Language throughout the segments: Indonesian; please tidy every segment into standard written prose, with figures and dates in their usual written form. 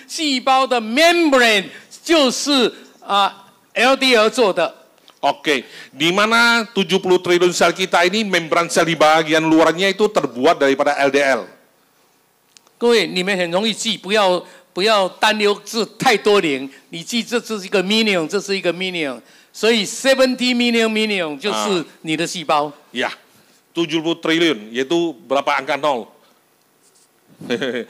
细胞的 membrane 就是LDL 做的。Oke, di mana 70 triliun sel kita ini membran sel di bagian luarnya itu terbuat daripada LDL. 各位，你们很容易记，不要担忧这太多零，你记这是一个 million， 这是一个 million， 所以 70 million 就是你的细胞。Ya, 70 triliun, yaitu berapa angka nol? 16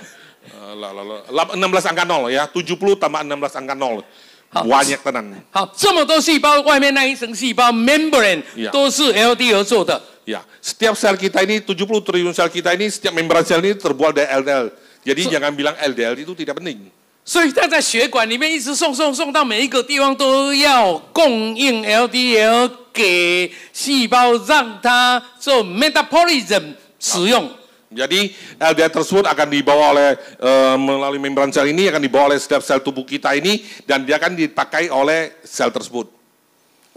angka nol ya, 70 tambah 16 angka nol. Banyak tenan. 好，这么多细胞，外面那一层细胞 membrane 都是 LDL 做的。Ya, setiap sel kita ini 70 triliun sel kita ini setiap membran sel ini terbuat dari LDL. Jadi jangan bilang LDL itu tidak penting. 所以它在血管里面一直送到每一个地方都要供应 LDL 给细胞，让它做 metabolism 使用。Jadi LDL tersebut akan dibawa oleh melalui membran sel ini akan dibawa oleh setiap sel tubuh kita ini dan dia akan dipakai oleh sel tersebut.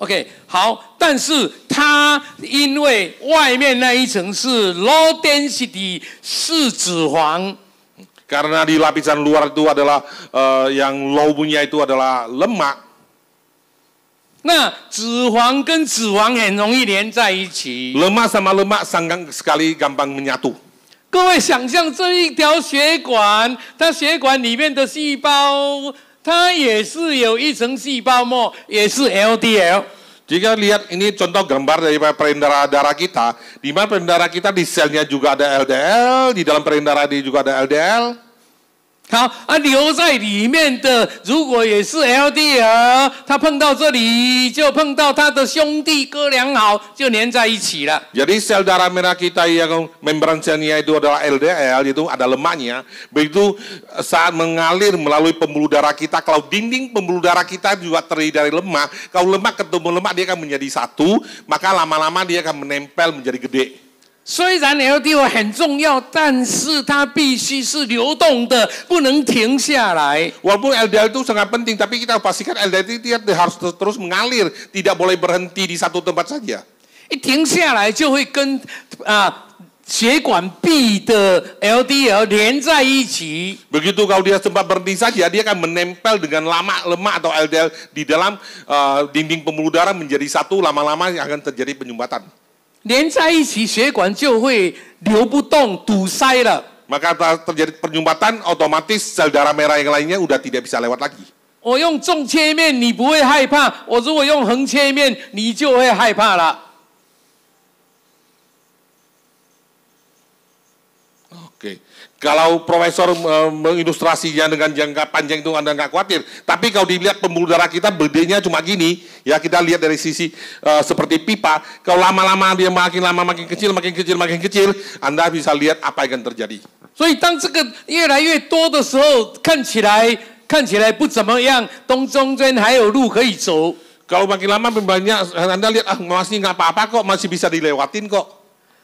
OK， 好，但是它因为外面那一层是 low density 是脂肪。Karena di lapisan luar itu adalah yang low punya itu adalah lemak. 那脂肪跟脂肪很容易连在一起。Lemak sama lemak sangat sekali gampang menyatu. 各位想象这一条血管，它血管里面的细胞，它也是有一层细胞膜，也是 LDL。 Jika lihat ini contoh gambar dari payudara darah kita, di mana payudara kita di selnya juga ada LDL, di dalam payudara juga ada LDL. 好留在里面的如果也是 LDL， 它碰到这里就碰到它的兄弟哥俩好，就连在一起了。 Jadi sel darah merah kita yang membran selnya itu adalah LDL, itu ada lemaknya. Begitu saat mengalir melalui pembuluh darah kita, kalau dinding pembuluh darah kita juga terdiri dari lemak, kalau lemak ketemu lemak dia akan menjadi satu, maka lama-lama dia akan menempel menjadi gede. 虽然 LDL 很重要，但是它必须是流动的，不能停下来。 Walaupun LDL itu sangat penting, tapi kita pastikan LDL itu dia harus terus mengalir, tidak boleh berhenti di satu tempat saja. 一停下来就会跟血管壁的 LDL 连在一起。 Begitu kalau dia sempat berhenti saja, dia akan menempel dengan lemak atau LDL di dalam dinding pembuluh darah menjadi satu, lama-lama akan terjadi penyumbatan. 连在一起，血管就会流不动，堵塞了。 Maka terjadi penyumbatan, otomatis sel darah merah yang lainnya udah tidak bisa lewat lagi. 我用纵切面，你不会害怕；我如果用横切面，你就会害怕了。 Oke, kalau profesor mengilustrasinya dengan jangka panjang itu Anda nggak khawatir. Tapi kalau dilihat pembuluh darah kita bedanya cuma gini, ya kita lihat dari sisi seperti pipa. Kalau lama-lama dia makin lama makin kecil, Anda bisa lihat apa yang akan terjadi. 所以当这个越来越多的时候，看起来不怎么样，中间还有路可以走。 Kalau makin lama banyak, Anda lihat masih nggak apa-apa kok, masih bisa dilewatin kok.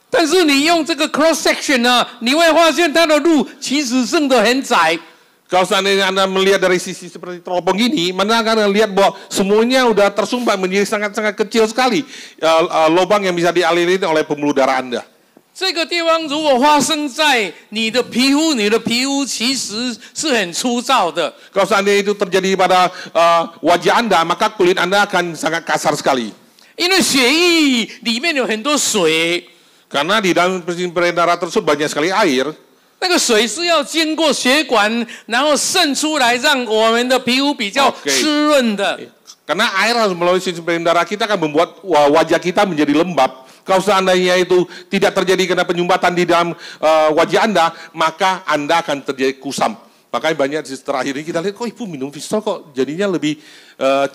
但是你用这个 cross section 你会发现它的路其实剩得很窄。 Kalau seandainya Anda melihat dari sisi seperti teropong ini, Anda akan lihat bahwa semuanya udah tersumbat menjadi sangat-sangat kecil sekali lubang yang bisa dialiri oleh pembuluh darah Anda. 这个地方如果发生在你的皮肤其实是很粗糙的。 Kalau seandainya itu terjadi pada wajah Anda, maka kulit Anda akan sangat kasar sekali. 因为血液里面有很多水。 Karena di dalam pembuluh darah tersebut banyak sekali air. 那个水是要经过血管，然后渗出来，让我们的皮肤比较湿润的。 Karena air harus melalui sistem darah kita akan membuat wajah kita menjadi lembab. Kalau seandainya itu tidak terjadi karena penyumbatan di dalam wajah Anda, maka Anda akan terjadi kusam. Makanya banyak di terakhir ini kita lihat, kok ibu minum Vistol kok jadinya lebih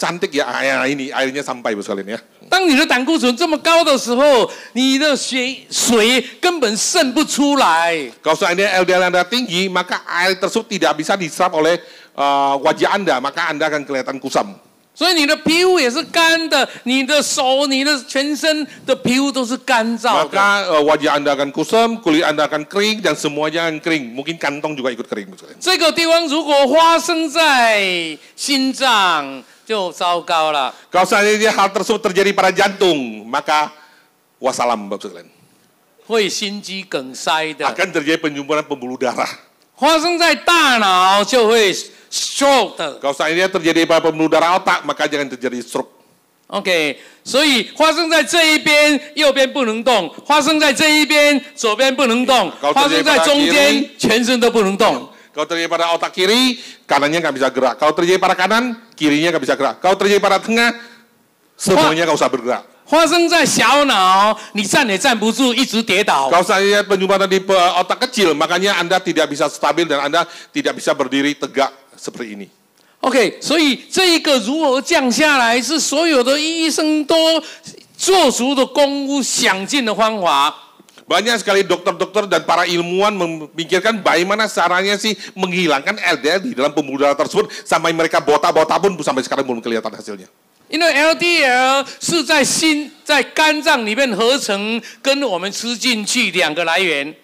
cantik ya, ini airnya sampai bos kalian ya. 当你的胆固醇这么高的时候，你的水根本渗不出来。 Kalau seandainya LDL Anda tinggi, maka air tersebut tidak bisa diserap oleh wajah Anda, maka Anda akan kelihatan kusam. 所以你的皮肤也是干的，你的手、你的全身的皮肤都是干燥的。 Maka wajah Anda akan kusam, kulit Anda akan kering, dan semuanya akan kering. Mungkin kantong juga ikut kering. 这个地方如果发生在心脏，就糟糕了。 Kalau seandainya hal tersebut terjadi pada jantung, maka wassalam Bapak sekalian. 会心肌梗塞的。 Akan terjadi penyumburan pembuluh darah. 发生在大脑就会 stroke 的。 Kalau seandainya terjadi pada pembuluh darah otak, maka jangan terjadi stroke. OK， 所以发生在这一边，右边不能动；发生在这一边，左边不能动；发生在中间，全身都不能动。 Kalau terjadi pada otak kiri, kanannya nggak bisa gerak. Kalau terjadi pada kanan, kirinya nggak bisa gerak. Kalau terjadi pada tengah, semuanya nggak usah bergerak. 发生在小脑，你站也站不住，一直跌倒。 Kalau saya penyumbatan di otak kecil, makanya Anda tidak bisa stabil dan Anda tidak bisa berdiri tegak seperti ini. OK， 所以这一个如何降下来，是所有的医生都做足的功夫，想尽的方法。 Banyak sekali dokter-dokter dan para ilmuwan memikirkan bagaimana caranya sih menghilangkan LDL di dalam pembuluh darah tersebut sampai mereka botak-botak pun sampai sekarang belum kelihatan hasilnya. 因为 LDL 是在肝脏里面合成，跟我们吃进去两个来源。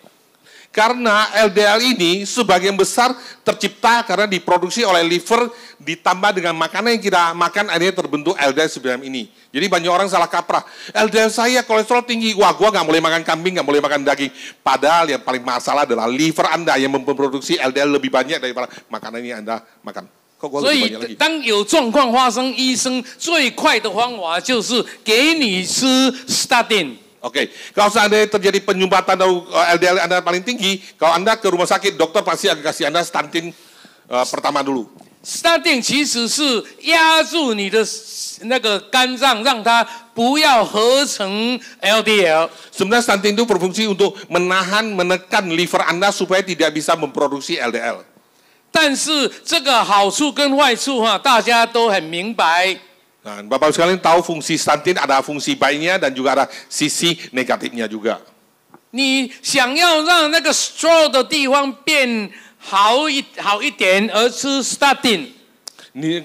Karena LDL ini sebagian besar tercipta karena diproduksi oleh liver ditambah dengan makanan yang kita makan akhirnya terbentuk LDL sebenarnya ini. Jadi banyak orang salah kaprah. LDL saya kolesterol tinggi, wah gua nggak boleh makan kambing, nggak boleh makan daging. Padahal yang paling masalah adalah liver Anda yang memproduksi LDL lebih banyak daripada makanan yang Anda makan. 所以，当有状况发生，医生最快的方法就是给你吃 statin。 Oke, kalau seandainya terjadi penyumbatan LDL Anda paling tinggi, kalau Anda ke rumah sakit, dokter pasti akan kasih Anda statin pertama dulu. Statin 其实是压住你的那个肝脏，让它不要合成 LDL。 Sebenarnya statin itu berfungsi untuk menekan liver Anda supaya tidak bisa memproduksi LDL. 但是这个好处跟坏处大家都很明白。 Nah, Bapak sekalian tahu fungsi statin ada fungsi baiknya dan juga ada sisi negatifnya juga. 你想要让那个 stroke 的地方变好一点，而吃 statin。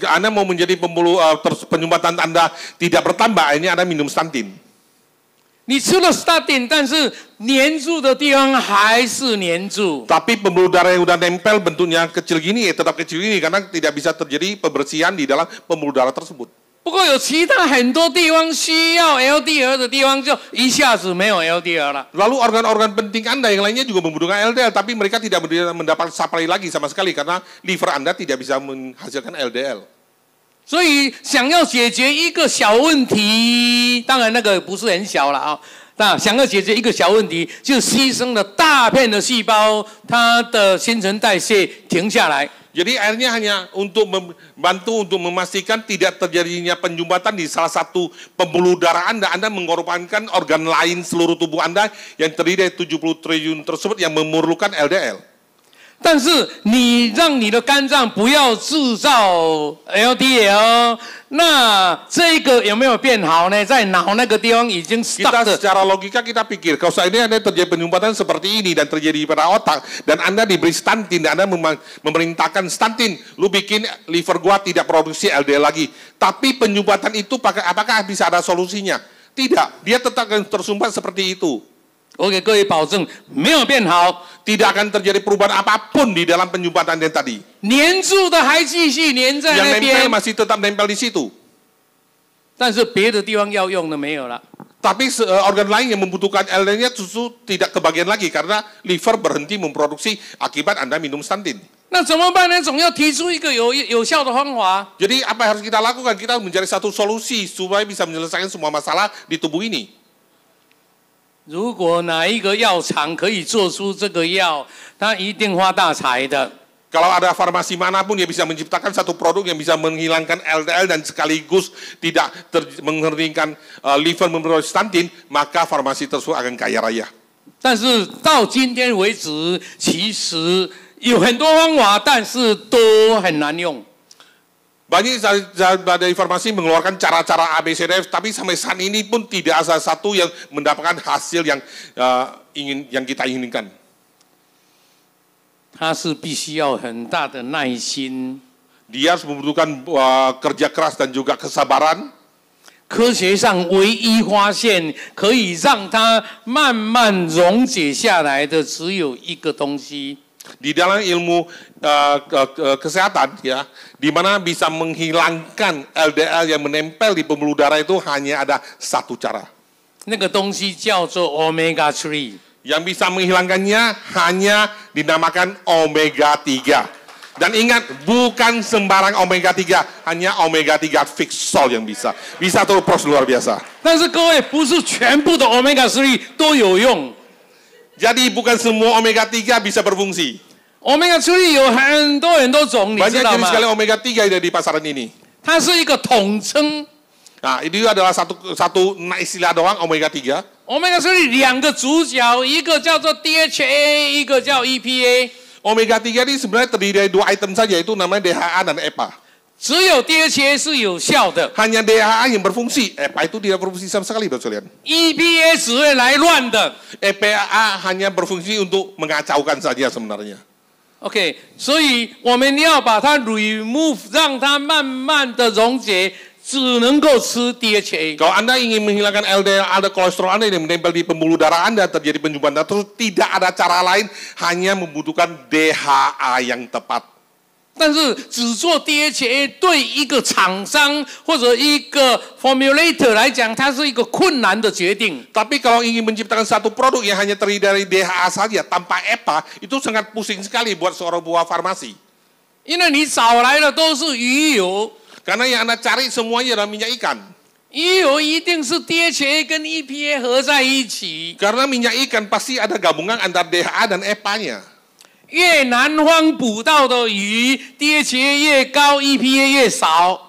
Anda mau menjadi penyumbatan Anda tidak bertambah, akhirnya Anda minum statin. 你吃了 statin， 但是黏住的地方还是黏住。 Tapi pembuluh darah yang udah nempel bentuknya kecil gini, tetap kecil gini karena tidak bisa terjadi pembersihan di dalam pembuluh darah tersebut. 不过有其他很多地方需要 LDL 的地方，就一下子没有 LDL 了。 Lalu organ-organ penting Anda yang lainnya juga membutuhkan LDL, tapi mereka tidak mendapat supply lagi sama sekali karena liver Anda tidak bisa menghasilkan LDL. 所以想要解决一个小问题，当然那个不是很小了啊。那想要解决一个小问题，就牺牲了大片的细胞，它的新陈代谢停下来。 Jadi akhirnya hanya untuk membantu untuk memastikan tidak terjadinya penyumbatan di salah satu pembuluh darah Anda mengorbankan organ lain seluruh tubuh Anda yang terdiri dari 70 triliun tersebut yang memerlukan LDL. 但是你让你的肝脏不要制造 LDL， 那这个有没有变好呢？在脑那个地方已经 stuck Kita 的。 secara logika kita pikir kalau seandainya Anda terjadi penyumbatan seperti ini dan terjadi pada otak dan Anda diberi statin dan Anda memerintahkan statin, lu bikin liver gua tidak produksi LDL lagi. Tapi penyumbatan itu apakah bisa ada solusinya? Tidak, dia tetap akan tersumbat seperti itu. 我给各位保证，没有变好， Tidak akan terjadi perubahan apapun di dalam penyumbatan yang tadi. 黏住的还继续黏在 Yang 那 nempel 边， masih tetap nempel di situ. 但是别的地方要用的没有了。 Tapi organ lain yang membutuhkan LDL-nya justru tidak kebagian lagi karena liver berhenti memproduksi akibat Anda minum statin. 那怎么办呢？总要提出一个有效的方法。 Jadi apa yang harus kita lakukan? Kita mencari satu solusi supaya bisa menyelesaikan semua masalah di tubuh ini. 如果哪一个药厂可以做出这个药，他一定发大财的。 Kalau ada farmasi manapun yang bisa menciptakan satu produk yang bisa menghilangkan LDL dan sekaligus tidak menghentikan liver memproduksi statin, maka farmasi tersebut akan kaya raya. 但是到今天为止，其实有很多方法，但是都很难用。 Banyak dari farmasi mengeluarkan cara-cara ABCD, tapi sampai saat ini pun tidak ada satu yang mendapatkan hasil yang kita inginkan. 它是必须要很大的耐心。 Dia harus membutuhkan kerja keras dan juga kesabaran. 科学上唯一发现可以让它慢慢溶解下来的，只有一个东西。 Di dalam ilmu kesehatan, ya, di mana bisa menghilangkan LDL yang menempel di pembuluh darah itu hanya ada satu cara. 那个东西叫做 omega 3。Yang bisa menghilangkannya hanya dinamakan omega 3. Dan ingat, bukan sembarang omega 3, hanya omega 3 Fixol yang bisa. Bisa terus luar biasa. 但是各位，不是全部的 omega 3都有用。 Jadi bukan semua omega 3 bisa berfungsi. omega 3有很多很多种，你 Banyak 知道 jenis 吗？ sekali omega 3 ada di pasaran ini. 它是一个统称。 Nah, itu adalah satu istilah doang omega 3. omega 3两个主角，一个叫做 DHA， 一个叫 EPA。 Omega 3 ini sebenarnya terdiri dari 2 item saja, itu namanya DHA dan EPA. 只有 DHA 是有效的 Hanya DHA yang berfungsi, EPA itu tidak berfungsi sama sekali, Bapak sekalian. ，EPA 只会来乱的。 EPA hanya berfungsi untuk mengacaukan saja sebenarnya. OK， 所以我们要把它 remove， 让它慢慢的溶解，只能够吃 DHA。 Kalau Anda ingin menghilangkan LDL, ada kolesterol Anda yang menempel di pembuluh darah Anda, terjadi penyumbatan darah terus, tidak ada cara lain, hanya membutuhkan DHA yang tepat. 但是只做 DHA 对一个厂商或者一个 formulator 来讲，它是一个困难的决定。 Tapi kalau ingin menciptakan satu produk yang hanya terdiri dari DHA saja tanpa EPA, itu sangat pusing sekali buat seorang buah farmasi. 因为你找来的都是鱼油， Karena yang Anda cari semuanya adalah minyak ikan. 鱼油一定是 DHA 跟 EPA 合在一起。 Karena minyak ikan pasti ada gabungan antara DHA dan EPA-nya. 越南方捕到的鱼 DHA 越高 ，EPA 越少。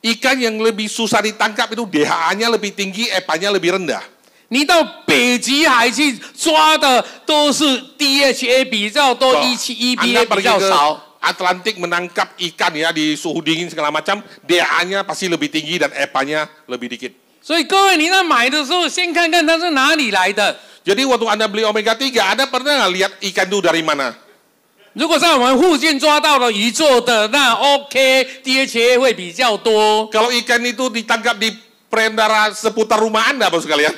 Ikan yang lebih susah ditangkap itu DHA-nya lebih tinggi, EPA-nya lebih rendah. 你到北极海去抓的都是 DHA 比较多 Anda ，EPA 比 pergi 较 ke 少。 Atlantik menangkap ikan ya di suhu dingin segala macam, DHA-nya pasti lebih tinggi dan EPA-nya lebih dikit. 所以各位，你在买的时候，先看看它是哪里来的。 Jadi waktu Anda beli omega 3, Anda pernah nggak lihat ikan itu dari mana? 如果在我们附近抓到了鱼做的，那 OK，DHA 会比较多。 Kalau ikan itu ditangkap di perantara seputar rumah Anda, Bapak sekalian,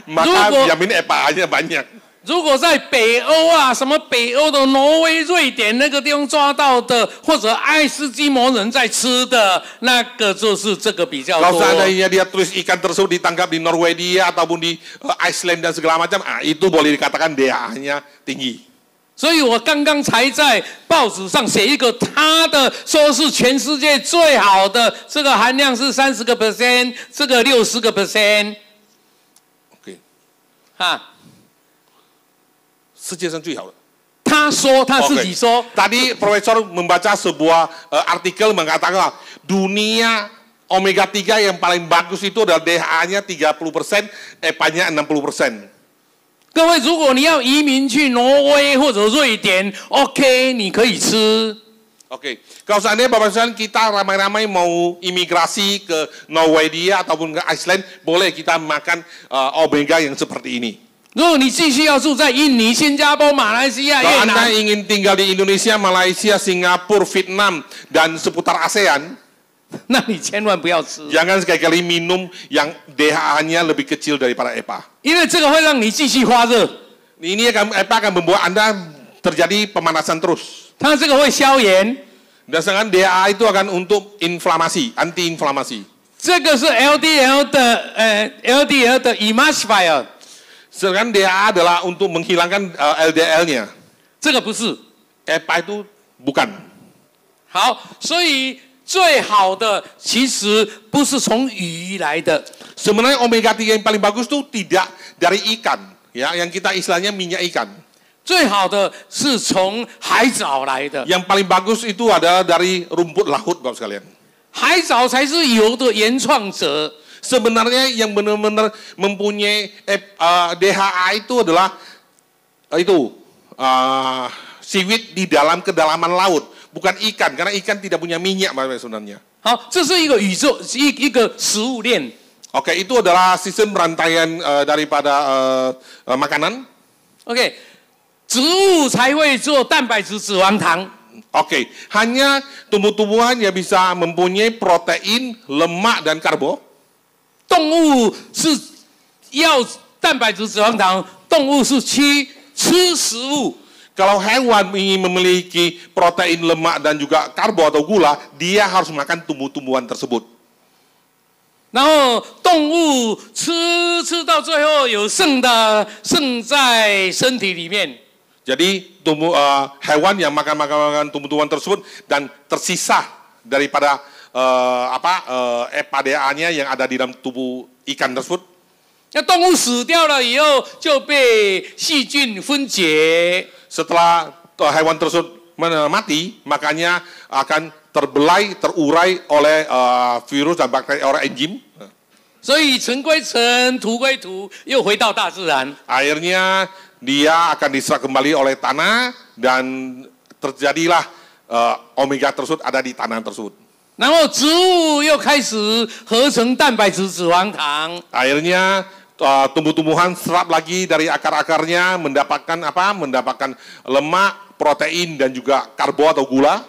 maka jamin EPA-nya banyak. 如果在北欧啊，什么北欧的挪威、瑞典那个地方抓到的，或者爱斯基摩人在吃的，那个就是这个比较 Kalau 多。 seandainya dia tulis ikan tersebut ditangkap di Norwegia ataupun di Iceland dan segala macam, itu boleh dikatakan DHA-nya tinggi. 所以我刚刚才在报纸上写一个，它的说是全世界最好的，这个含量是30%，这个60%。 Oke. 啊， 世界上最好的。他说他自己说。 Tadi Profesor membaca sebuah artikel mengatakan dunia omega 3 yang paling bagus itu adalah DHA-nya 30%, EPA-nya 60%. 各位，如果你要移民去挪威或者瑞典 ，OK， 你可以吃。 Oke, kalau seandainya Bapak Ibu kita ramai-ramai mau imigrasi ke Norwegia ataupun ke Iceland, boleh kita makan omega yang seperti ini. 如果你继续要住在印尼、新加坡、马来西亚、 Kalau 越 Anda 南， ingin tinggal di Indonesia, Malaysia, Singapura, Vietnam, dan seputar ASEAN, 那你千万不要吃， jangan sekali-kali minum yang DHA-nya lebih kecil daripada EPA. 因为这个会让你继续发热， Ini EPA akan membuat Anda terjadi pemanasan terus. 它这个会消炎。 Dan sedangkan DHA itu akan untuk inflamasi, anti-inflamasi. 这个是 LDL 的 emulsifier， Sedangkan DHA adalah untuk menghilangkan LDL-nya. 这个不是。 EPA itu bukan. 好，所以最好的其实不是从鱼来的， Sebenarnya omega 3 yang paling bagus itu tidak dari ikan, ya, yang kita istilahnya minyak ikan. 最好的是从海藻来的， Yang paling bagus itu adalah dari rumput laut, Bapak sekalian. 海藻才是油的原创者。 Sebenarnya yang benar-benar mempunyai DHA itu adalah seaweed di dalam kedalaman laut, bukan ikan, karena ikan tidak punya minyak sebenarnya. 好，这是一个宇宙一个食物链。 Oke, itu adalah sistem rantaian daripada makanan. OK， 植物才会做蛋白质、脂肪糖。 Oke, hanya tumbuh-tumbuhan yang bisa mempunyai protein, lemak, dan karbo. 动物是要蛋白质、脂肪糖，动物是吃食物。 Kalau hewan ingin memiliki protein, lemak, dan juga karbo atau gula, dia harus makan tumbuh-tumbuhan tersebut. 然后动物吃到最后有剩在身体里面。 Jadi hewan yang makan tumbuh-tumbuhan tersebut dan tersisa daripada EPA-nya yang ada di dalam tubuh ikan tersebut. 那动物死掉了以后，就被细菌分解。 Setelah hewan tersebut mati, makanya akan terurai oleh virus dan bakteri oleh enzim. 所以尘归尘，土归土，又回到大自然。 Akhirnya dia akan diserap kembali oleh tanah dan terjadilah omega tersebut ada di tanah tersebut. 然后植物又开始合成蛋白质、脂肪糖。 Akhirnya tumbuh-tumbuhan serap lagi dari akar-akarnya mendapatkan Mendapatkan lemak, protein dan juga karbo atau gula.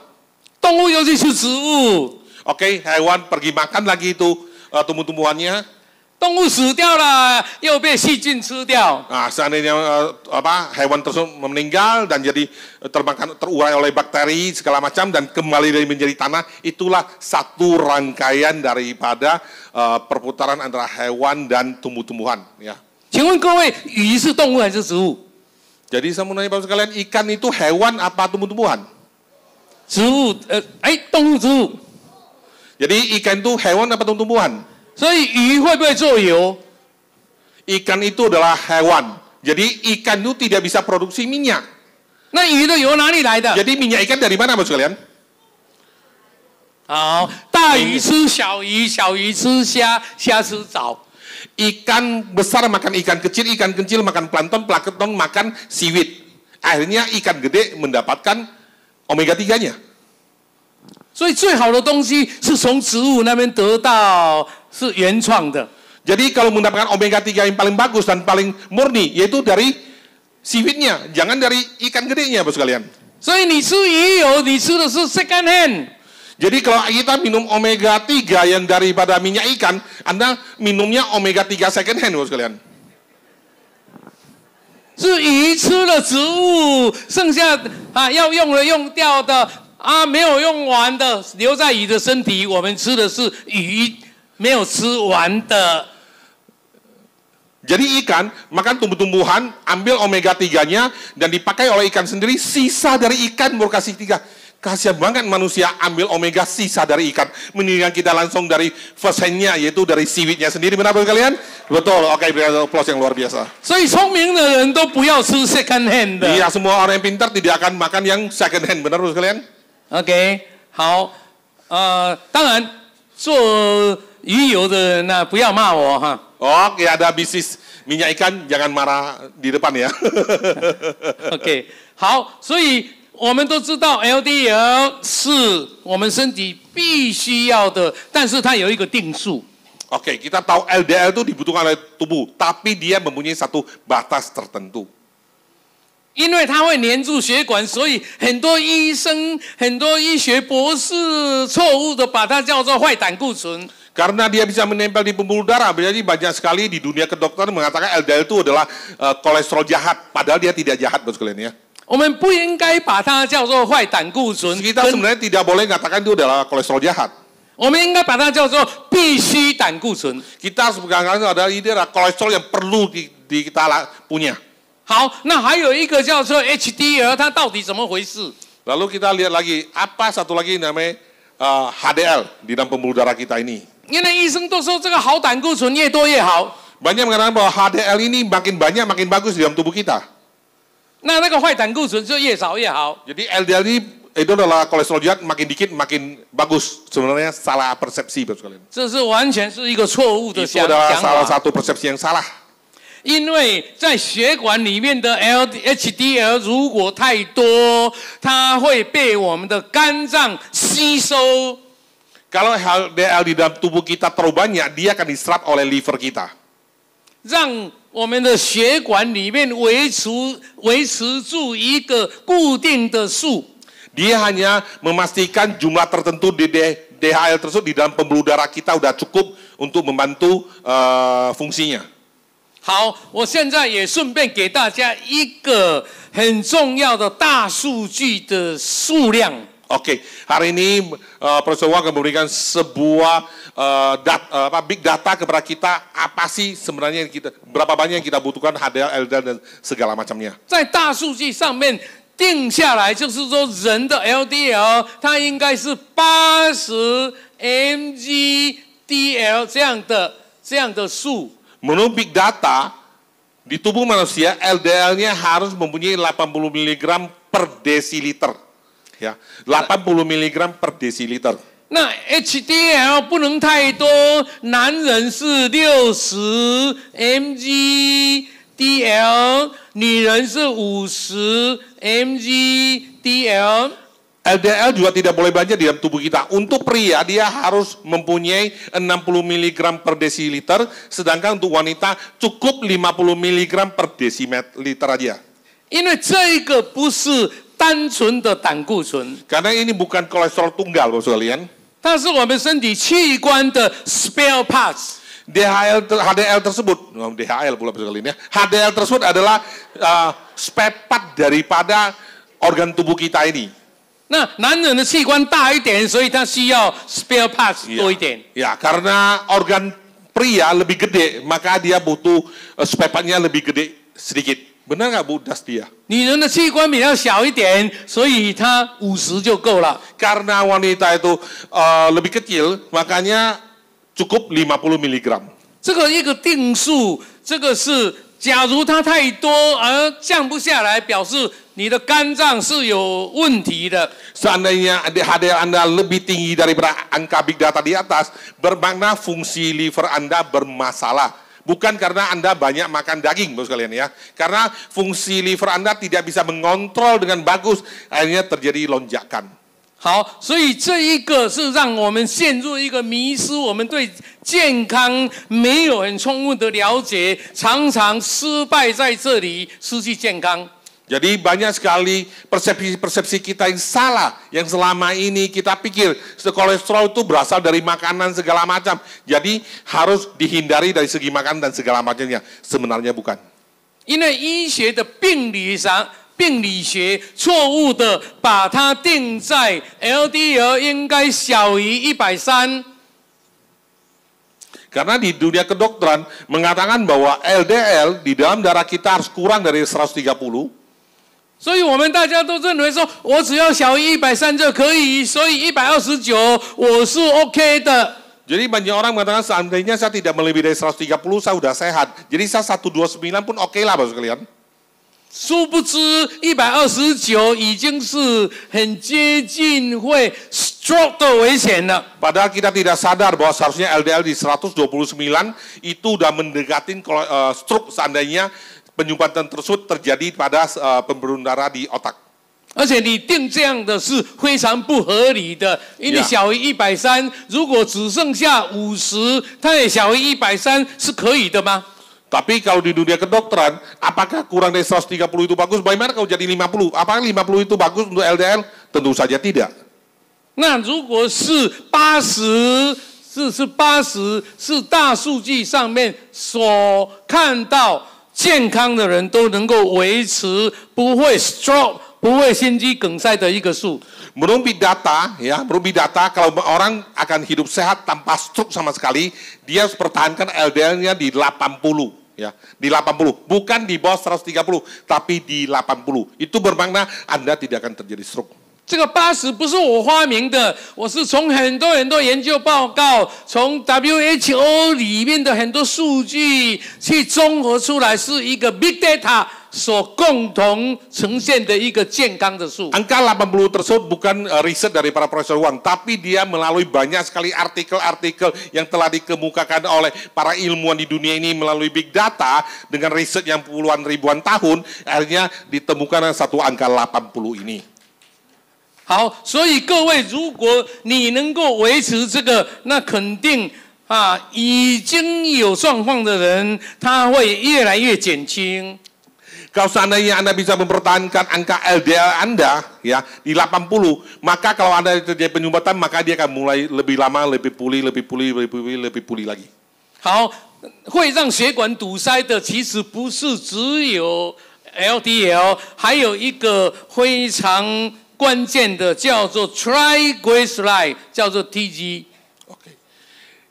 动物又去吃植物。 Oke, hewan pergi makan lagi itu tumbuh-tumbuhannya. 动物死掉了，又被细菌吃掉。 Nah, seandainya hewan tersebut meninggal dan jadi terurai oleh bakteri segala macam dan kembali menjadi tanah, itulah satu rangkaian daripada perputaran antara hewan dan tumbuh-tumbuhan. Ya. 请问各位，鱼是动物还是植物？ Jadi saya mau nanya Bapak sekalian, ikan itu hewan apa tumbuh-tumbuhan? 植物，动物植物。 Jadi ikan itu hewan apa tumbuh-tumbuhan? 所以鱼会不会做油？ Ikan itu adalah hewan. Jadi ikan itu tidak bisa produksi minyak. 那鱼的油哪里来的？ Jadi minyak ikan dari mana Bapak sekalian? 好，大鱼吃小鱼，小鱼吃虾，虾吃藻。 Ikan besar makan ikan kecil makan plankton makan seaweed. Akhirnya ikan gede mendapatkan omega 3-nya. 所以最好的东西是从植物那边得到，是原创的。 Jadi kalau mendapatkan omega 3 yang paling bagus dan paling murni yaitu dari seaweed-nya, jangan dari ikan gedenya Bapak sekalian. 所以你吃鱼油，你吃的是 second hand。 Jadi kalau kita minum omega 3 yang daripada minyak ikan, Anda minumnya omega 3 second hand Bapak sekalian. 是鱼吃了植物，剩下要用了用掉的没有用完的留在鱼的身体，我们吃的是鱼没有吃完的。 Jadi ikan makan tumbuh-tumbuhan, ambil omega 3-nya dan dipakai oleh ikan sendiri, sisa dari ikan baru kasih 3. Kasihan banget manusia ambil omega sisa dari ikan. Mendingan kita langsung dari first hand-nya, yaitu dari seaweed-nya sendiri. Benar Bapak kalian? Betul, oke, berikan applause yang luar biasa. 所以聪明的人都不要吃 second hand 的。 Iya, semua orang yang pintar tidak akan makan yang second hand. Benar Bapak kalian? OK， 好，当然做鱼油的人呢，不要骂我哈。 Oke, ada bisnis minyak ikan, jangan marah di depan ya. OK， 好，所以我们都知道 LDL 是我们身体必须要的，但是它有一个定数。 Oke, kita tahu LDL itu dibutuhkan oleh tubuh, tapi dia mempunyai satu batas tertentu. 因为它会黏住血管，所以很多医生、很多医学博士错误的把它叫做坏胆固醇。 Karena dia bisa menempel di pembuluh darah, jadi banyak sekali di dunia kedokteran mengatakan LDL itu adalah kolesterol jahat, padahal dia tidak jahat, Bapak sekalian ya. 我们不应该把它叫做坏胆固醇， Kita sebenarnya tidak boleh mengatakan itu adalah kolesterol jahat. 我们应该把它叫做必须胆固醇。 Kita harus mengatakan adalah ini adalah kolesterol yang perlu kita punya. 好，那还有一个叫做 HDL， 它到底怎么回事？ Lalu kita lihat lagi, apa satu lagi namanya HDL di dalam pembuluh darah kita ini. 因为医生都说这个好胆固醇越多越好。 Banyak mengatakan bahwa HDL ini makin banyak makin bagus di dalam tubuh kita. 那个坏胆固醇就越少越好。 Jadi LDL ini itu adalah kolesterol jahat, makin dikit makin bagus. Sebenarnya salah persepsi Bapak sekalian. 这是完全是一个错误的 Itu 想 adalah 法。 salah satu persepsi yang salah. 因为在血管里面的 HDL 如果太多，它会被我们的肝脏吸收。 Kalau LDL di dalam tubuh kita terlalu banyak, dia akan diserap oleh liver kita. 让我们的血管里面维持住一个固定的数。 Dia hanya memastikan jumlah tertentu di DHL tersebut di dalam pembuluh darah kita sudah cukup untuk membantu fungsinya. 好，我现在也顺便给大家一个很重要的大数据的数量。Oke, hari ini Profesor Wang akan memberikan sebuah big data kepada kita, apa sih sebenarnya yang kita, berapa banyak yang kita butuhkan HDL, LDL dan segala macamnya. 在大数据上面定下来，就是说人的 LDL 它应该是80 mg/dl 这样的数。Menurut big data di tubuh manusia LDL-nya harus mempunyai 80 mg per desiliter. Ya, 80 mg per desiliter. 那 HDL 不能太多，男人是60 mg/dl， 女人是50 mg/dl。 LDL juga tidak boleh banyak di dalam tubuh kita. Untuk pria dia harus mempunyai 60 mg per desiliter, sedangkan untuk wanita cukup 50 mg per desiliter aja. 因为这个不是单纯的胆固醇， Karena ini bukan kolesterol tunggal, Bapak sekalian. 它是我们身体器官的 spare parts。 HDL tersebut, DHL pula Bapak sekalian ya. HDL tersebut adalah spare part daripada organ tubuh kita ini. 那男人的器官大一点，所以他需要 spare parts 多一点。 Ya, karena organ pria lebih gede, maka dia butuh spare part-nya lebih gede sedikit. Benar nggak Bu Dastia? 女人的器官比较小一点，所以她50就够了。 Karena wanita itu lebih kecil, makanya cukup 50 mg. 这个一个定数，这个是假如它太多而降不下来，表示你的肝脏是有问题的。 Seandainya HDL Anda lebih tinggi daripada angka big data di atas, bermakna fungsi liver Anda bermasalah. Bukan karena Anda banyak makan daging, Bapak sekalian ya. Karena fungsi liver Anda tidak bisa mengontrol dengan bagus, akhirnya terjadi lonjakan. 好，所以这一个是让我们陷入一个迷失，我们对健康没有很充分的了解，常常失败在这里，失去健康。 Jadi banyak sekali persepsi kita yang salah, yang selama ini kita pikir kolesterol itu berasal dari makanan segala macam. Jadi harus dihindari dari segi makanan dan segala macamnya. Sebenarnya bukan. 因为医学的病理学错误的把它定在 LDL 应该小于130。 Karena di dunia kedokteran mengatakan bahwa LDL di dalam darah kita harus kurang dari 130. 所以我们大家都认为说，我只要小于130就可以，所以129我是 OK 的。 Jadi banyak orang mengatakan seandainya saya tidak melebihi dari 130 saya sudah sehat. Jadi saya 129 pun oke lah Bapak sekalian. 殊不知129已经是很接近会 stroke 的危险了。 Padahal kita tidak sadar bahwa seharusnya LDL di 129 itu sudah mendekatin stroke seandainya penyumbatan tersebut terjadi pada pembuluh darah di otak. 而且你定这样的是非常不合理的，因为小于130，如果只剩下50，它也小于130是可以的吗？ Tapi kalau di dunia kedokteran, apakah kurang dari 130 itu bagus? Bagaimana kalau jadi 50? Apakah 50 itu bagus untuk LDL? Tentu saja tidak. 那如果是80，是大数据上面所看到健康的人都能够维持不会 stroke 不会心肌梗塞的一个数。 Menurut big data, ya, menurut big data, kalau orang akan hidup sehat tanpa stroke sama sekali, dia harus pertahankan LDL-nya di 80, ya, di 80, bukan di bawah 130, tapi di 80. Itu bermakna Anda tidak akan terjadi stroke. 这个80不是我发明的，我是从很多研究报告，从 WHO 里面的很多数据去综合出来，是一个 big data 所共同呈现的一个健康的数。 Angka 80 tersebut bukan riset dari para Profesor Wang, tapi dia melalui banyak sekali artikel-artikel yang telah dikemukakan oleh para ilmuwan di dunia ini melalui big data dengan riset yang puluhan ribuan tahun, akhirnya ditemukan satu angka 80 ini. 好，所以各位，如果你能够维持这个，那肯定已经有状况的人，他会越来越减轻。 Kalau seandainya Anda bisa mempertahankan angka LDL Anda ya di 80, maka kalau Anda terjadi penyumbatan, maka dia akan mulai lebih lama, lebih pulih lagi. 好，会让血管堵塞的，其实不是只有 LDL， 还有一个非常关键的叫做 triglyceride， 叫做 TG。Oke.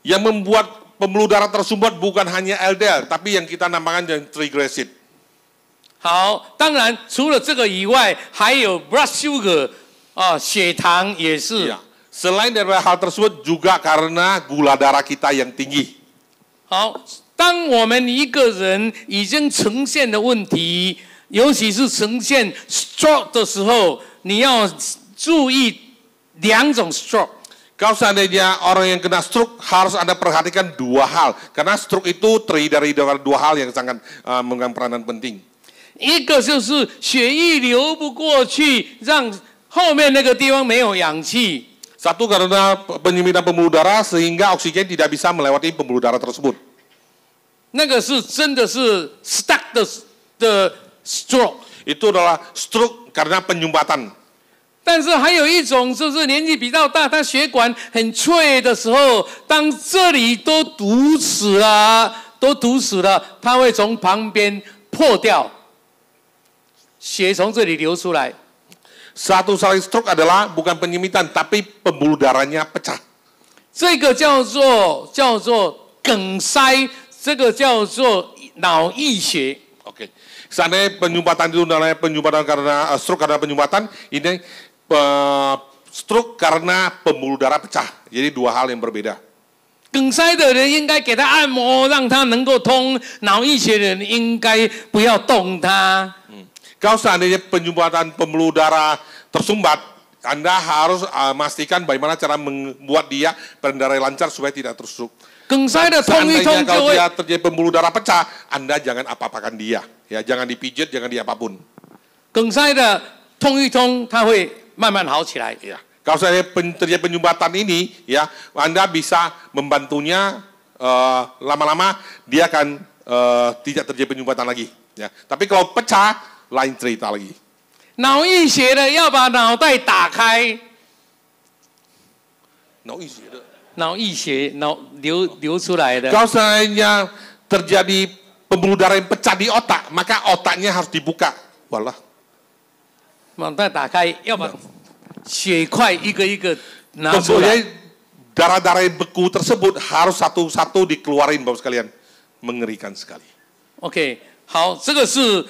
Yang membuat pembuluh darah tersumbat bukan hanya LDL, tapi yang kita namakan dengan triglyceride. 好，当然除了这个以外，还有 blood sugar 啊，血糖也是。 Ya. Selain dari hal tersebut juga karena gula darah kita yang tinggi. 好，当我们一个人已经呈现的问题，尤其是呈现 stroke 的时候，你要注意2种 stroke。 Kalau seandainya orang yang kena stroke harus Anda perhatikan 2 hal. Karena stroke itu terdiri dari 2 hal yang sangat memegang peranan penting. 一个就是血液流不过去，让后面那个地方没有氧气。 Satu karena penyempitan pembuluh darah sehingga oksigen tidak bisa melewati pembuluh darah tersebut. 那个是真的是 stuck 的 stroke。 Itu adalah stroke karena penyumbatan. 但是还有一种就是年纪比较大，他血管很脆的时候，当这里都堵死了，它会从旁边破掉，血从这里流出来。 Satu kali stroke adalah bukan penyempitan tapi pembuluh darahnya pecah. 这个叫做梗塞，这个叫做脑溢血。 Oke. Seandainya penyumbatan itu adalah penyumbatan karena stroke karena penyumbatan, ini stroke karena pembuluh darah pecah. Jadi 2 hal yang berbeda. 梗塞的人应该给他按摩，让他能够通；脑溢血的人应该不要动他。 Kalau seandainya penyumbatan pembuluh darah tersumbat, Anda harus pastikan bagaimana cara membuat dia pendarah lancar supaya tidak tersumbat. 梗塞的通一通 Seandainya 就 kalau 会 dia terjadi pembuluh darah pecah, Anda jangan apa-apakan dia. Ya, jangan dipijit, jangan diapapun. 梗塞的通一通，它会慢慢好起来。 Ya. Kalau saya terjadi penyumbatan ini, ya, Anda bisa membantunya lama-lama dia akan tidak terjadi penyumbatan lagi. Ya. Tapi kalau pecah, lain cerita lagi. 脑溢血的要把脑袋打开，脑溢血流出来的。 Kalau seandainya terjadi pembuluh darah yang pecah di otak, maka otaknya harus dibuka. Walah. 脑袋打开，要把血块一个一个拿出来。 Tentunya darah-darah yang beku tersebut harus satu-satu dikeluarin, Bapak sekalian. Mengerikan sekali. OK， 好，这个是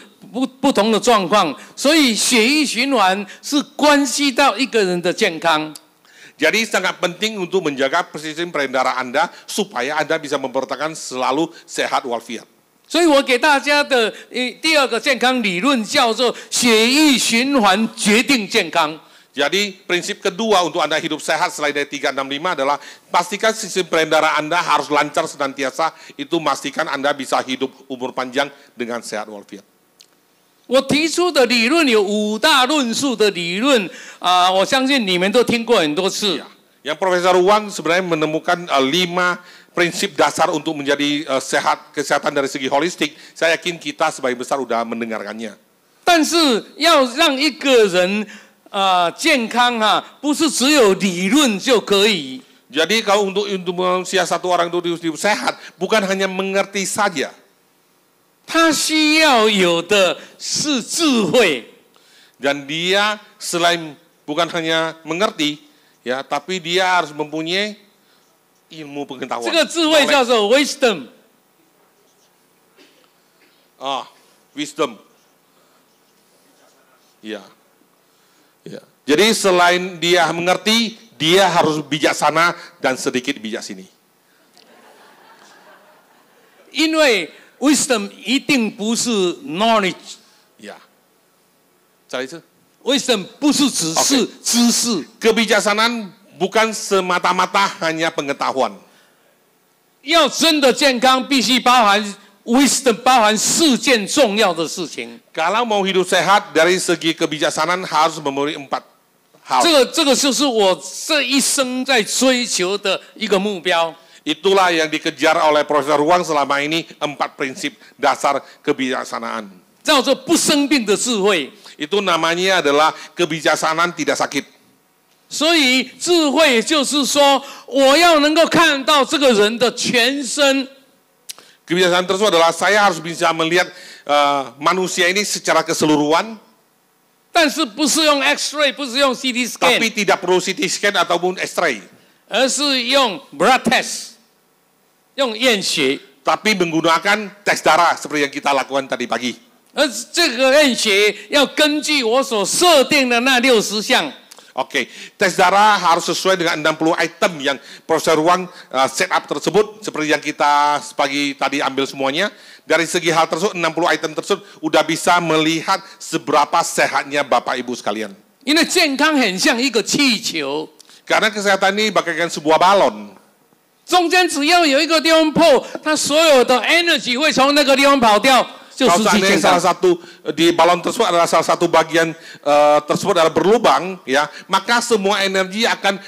不同的状况，所以血液循环是关系到一个人的健康。 Jadi sangat penting untuk menjaga sistem peredaran Anda supaya Anda bisa mempertahankan selalu sehat walafiat. 所以我给大家的第2个健康理论叫做血液循环决定健康。 Jadi prinsip kedua untuk Anda hidup sehat selain dari 365 adalah pastikan sistem peredaran Anda harus lancar senantiasa. Itu pastikan Anda bisa hidup umur panjang dengan sehat walafiat. 我提出的理论有5大论述的理论我相信你们都听过很多次。 Yang Profesor Wang sebenarnya menemukan 5 prinsip dasar untuk menjadi kesehatan dari segi holistik. Saya yakin kita sebagian besar sudah mendengarkannya. 但是要让一个人健康不是只有理论就可以。 Jadi kalau untuk manusia satu orang itu hidup sehat, bukan hanya mengerti saja. 他需要有的是智慧， Dan dia selain bukan hanya mengerti, ya, tapi dia harus mempunyai ilmu pengetahuan. 这个智慧叫做 wisdom。 Wisdom. Ya. Ya. Jadi selain dia mengerti, dia harus bijaksana dan sedikit bijak sini. 因为 wisdom 一定不是 knowledge， Ya. 再来一次。 wisdom 不是只是知识。 Kebijaksanaan bukan semata-mata hanya pengetahuan. 要真的健康，必须包含 wisdom， 包含4件重要的事情。 Kalau mau hidup sehat dari segi kebijaksanaan harus memenuhi 4 hal. 这个就是我这一生在追求的一个目标。 Itulah yang dikejar oleh Profesor Wang selama ini 4 prinsip dasar kebijaksanaan. 叫做不生病的智慧。 Itu namanya adalah kebijaksanaan tidak sakit. 所以智慧就是说，我要能够看到这个人的全身。 Kebijaksanaan tersebut adalah saya harus bisa melihat manusia ini secara keseluruhan. 但是不是用 X-ray， 不是用 CT scan， tapi tidak perlu CT scan ataupun X-ray， 而是用 blood test， 用验血。 tapi menggunakan tes darah seperti yang kita lakukan tadi pagi. 而这个验血要根据我所设定的那60项。 Oke, tes darah harus sesuai dengan 60 item yang Profesor Wang setup tersebut seperti yang kita pagi tadi ambil semuanya. Dari segi hal tersebut 60 item tersebut udah bisa melihat seberapa sehatnya Bapak Ibu sekalian. 因为健康很像一个气球， Karena kesehatan ini bagaikan sebuah balon. 中间只要有一个地方破，它所有的 energy 会从那个地方跑掉，就 Kalau 失去 seandainya 健 salah 康。 satu di balon tersebut adalah salah satu bagian tersebut adalah berlubang, ya, maka semua energi akan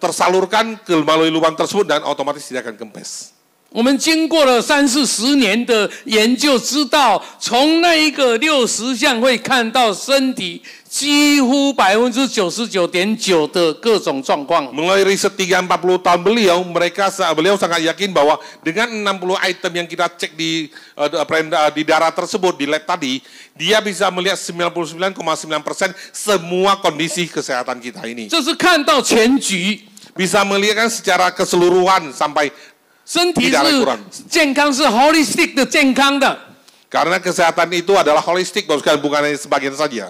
tersalurkan ke melalui lubang tersebut dan otomatis tidak akan kempes. 我们经过了30-40年的研究，知道从那一个60项会看到身体几乎99.9%的各种状况。 Melalui riset 30-40 tahun beliau sangat yakin bahwa dengan 60 item yang kita cek di darah tersebut di lab tadi, dia bisa melihat 99,9% semua kondisi kesehatan kita ini. 这是看到全局， Bisa melihat secara keseluruhan sampai 身体 tidak ada kurang. 是健康，是 holistic 的健康的。 Karena kesehatan itu adalah holistik, bukan hanya sebagian saja.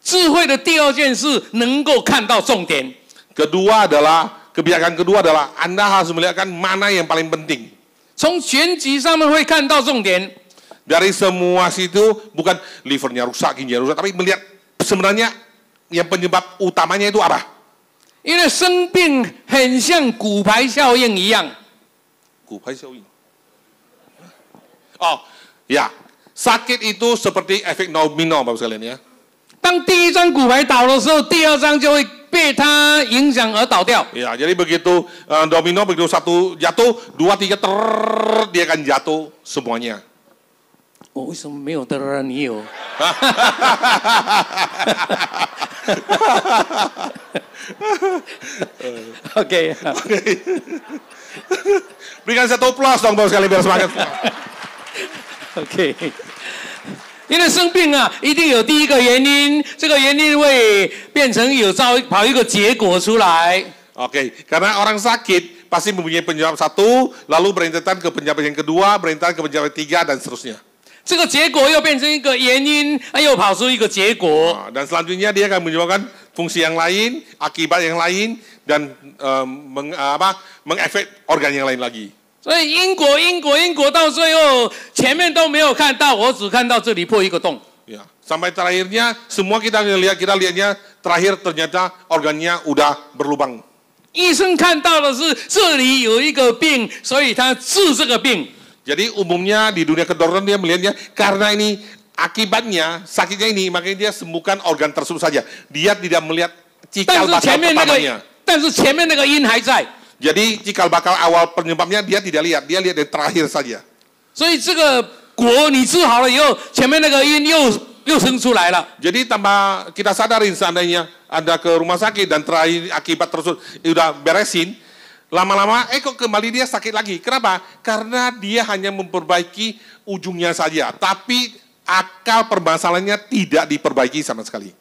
智慧的第二件事，能够看到重点。 Kebijakan kedua adalah Anda harus melihatkan mana yang paling penting. 从全局上面会看到重点。 Dari semua situ bukan livernya rusak, ginjalnya rusak, tapi melihat sebenarnya yang penyebab utamanya itu apa? 因为生病很像骨牌效应一样。 Oh, ya. Sakit itu seperti efek domino, Bapak sekalian ya. 当第一张骨牌倒的时候，第二张就会被它影响而倒掉。 Ya, jadi begitu domino, begitu satu jatuh, 2, 3 dia akan jatuh semuanya. 我为什么没有得了？你有？ OK。 Berikan satu plus dong, Bapak sekalian, biar semangat. OK。 因为生病啊，一定有第一个原因，这个原因会变成跑一个结果出来。 Oke, karena orang sakit pasti mempunyai penyebab satu, lalu berintetan ke penyebab yang kedua, berintetan ke penyebab ketiga, dan seterusnya. 这个结果又变成一个原因，又跑出一个结果。 Dan selanjutnya dia akan menyebabkan fungsi yang lain, akibat yang lain, dan mengefek organ yang lain lagi. 所以因果到最后前面都没有看到，我只看到这里破一个洞。 Ya, sampai terakhirnya semua kita lihatnya terakhir ternyata organnya udah berlubang. 医生看到的是这里有一个病，所以他治这个病。 Jadi umumnya di dunia kedokteran dia melihatnya karena ini akibatnya sakitnya ini, makanya dia sembuhkan organ tersebut saja. Dia tidak melihat cikal bakal pertamanya. 但是前面那个因还在。 Jadi cikal bakal awal penyebabnya dia tidak lihat, dia lihat yang terakhir saja. 所以这个果你治好了以后，前面那个因又生出来了。 Jadi tanpa kita sadarin seandainya Anda ke rumah sakit dan terakhir akibat tersebut udah beresin, lama-lama kok kembali dia sakit lagi. Kenapa? Karena dia hanya memperbaiki ujungnya saja, tapi akal permasalahannya tidak diperbaiki sama sekali.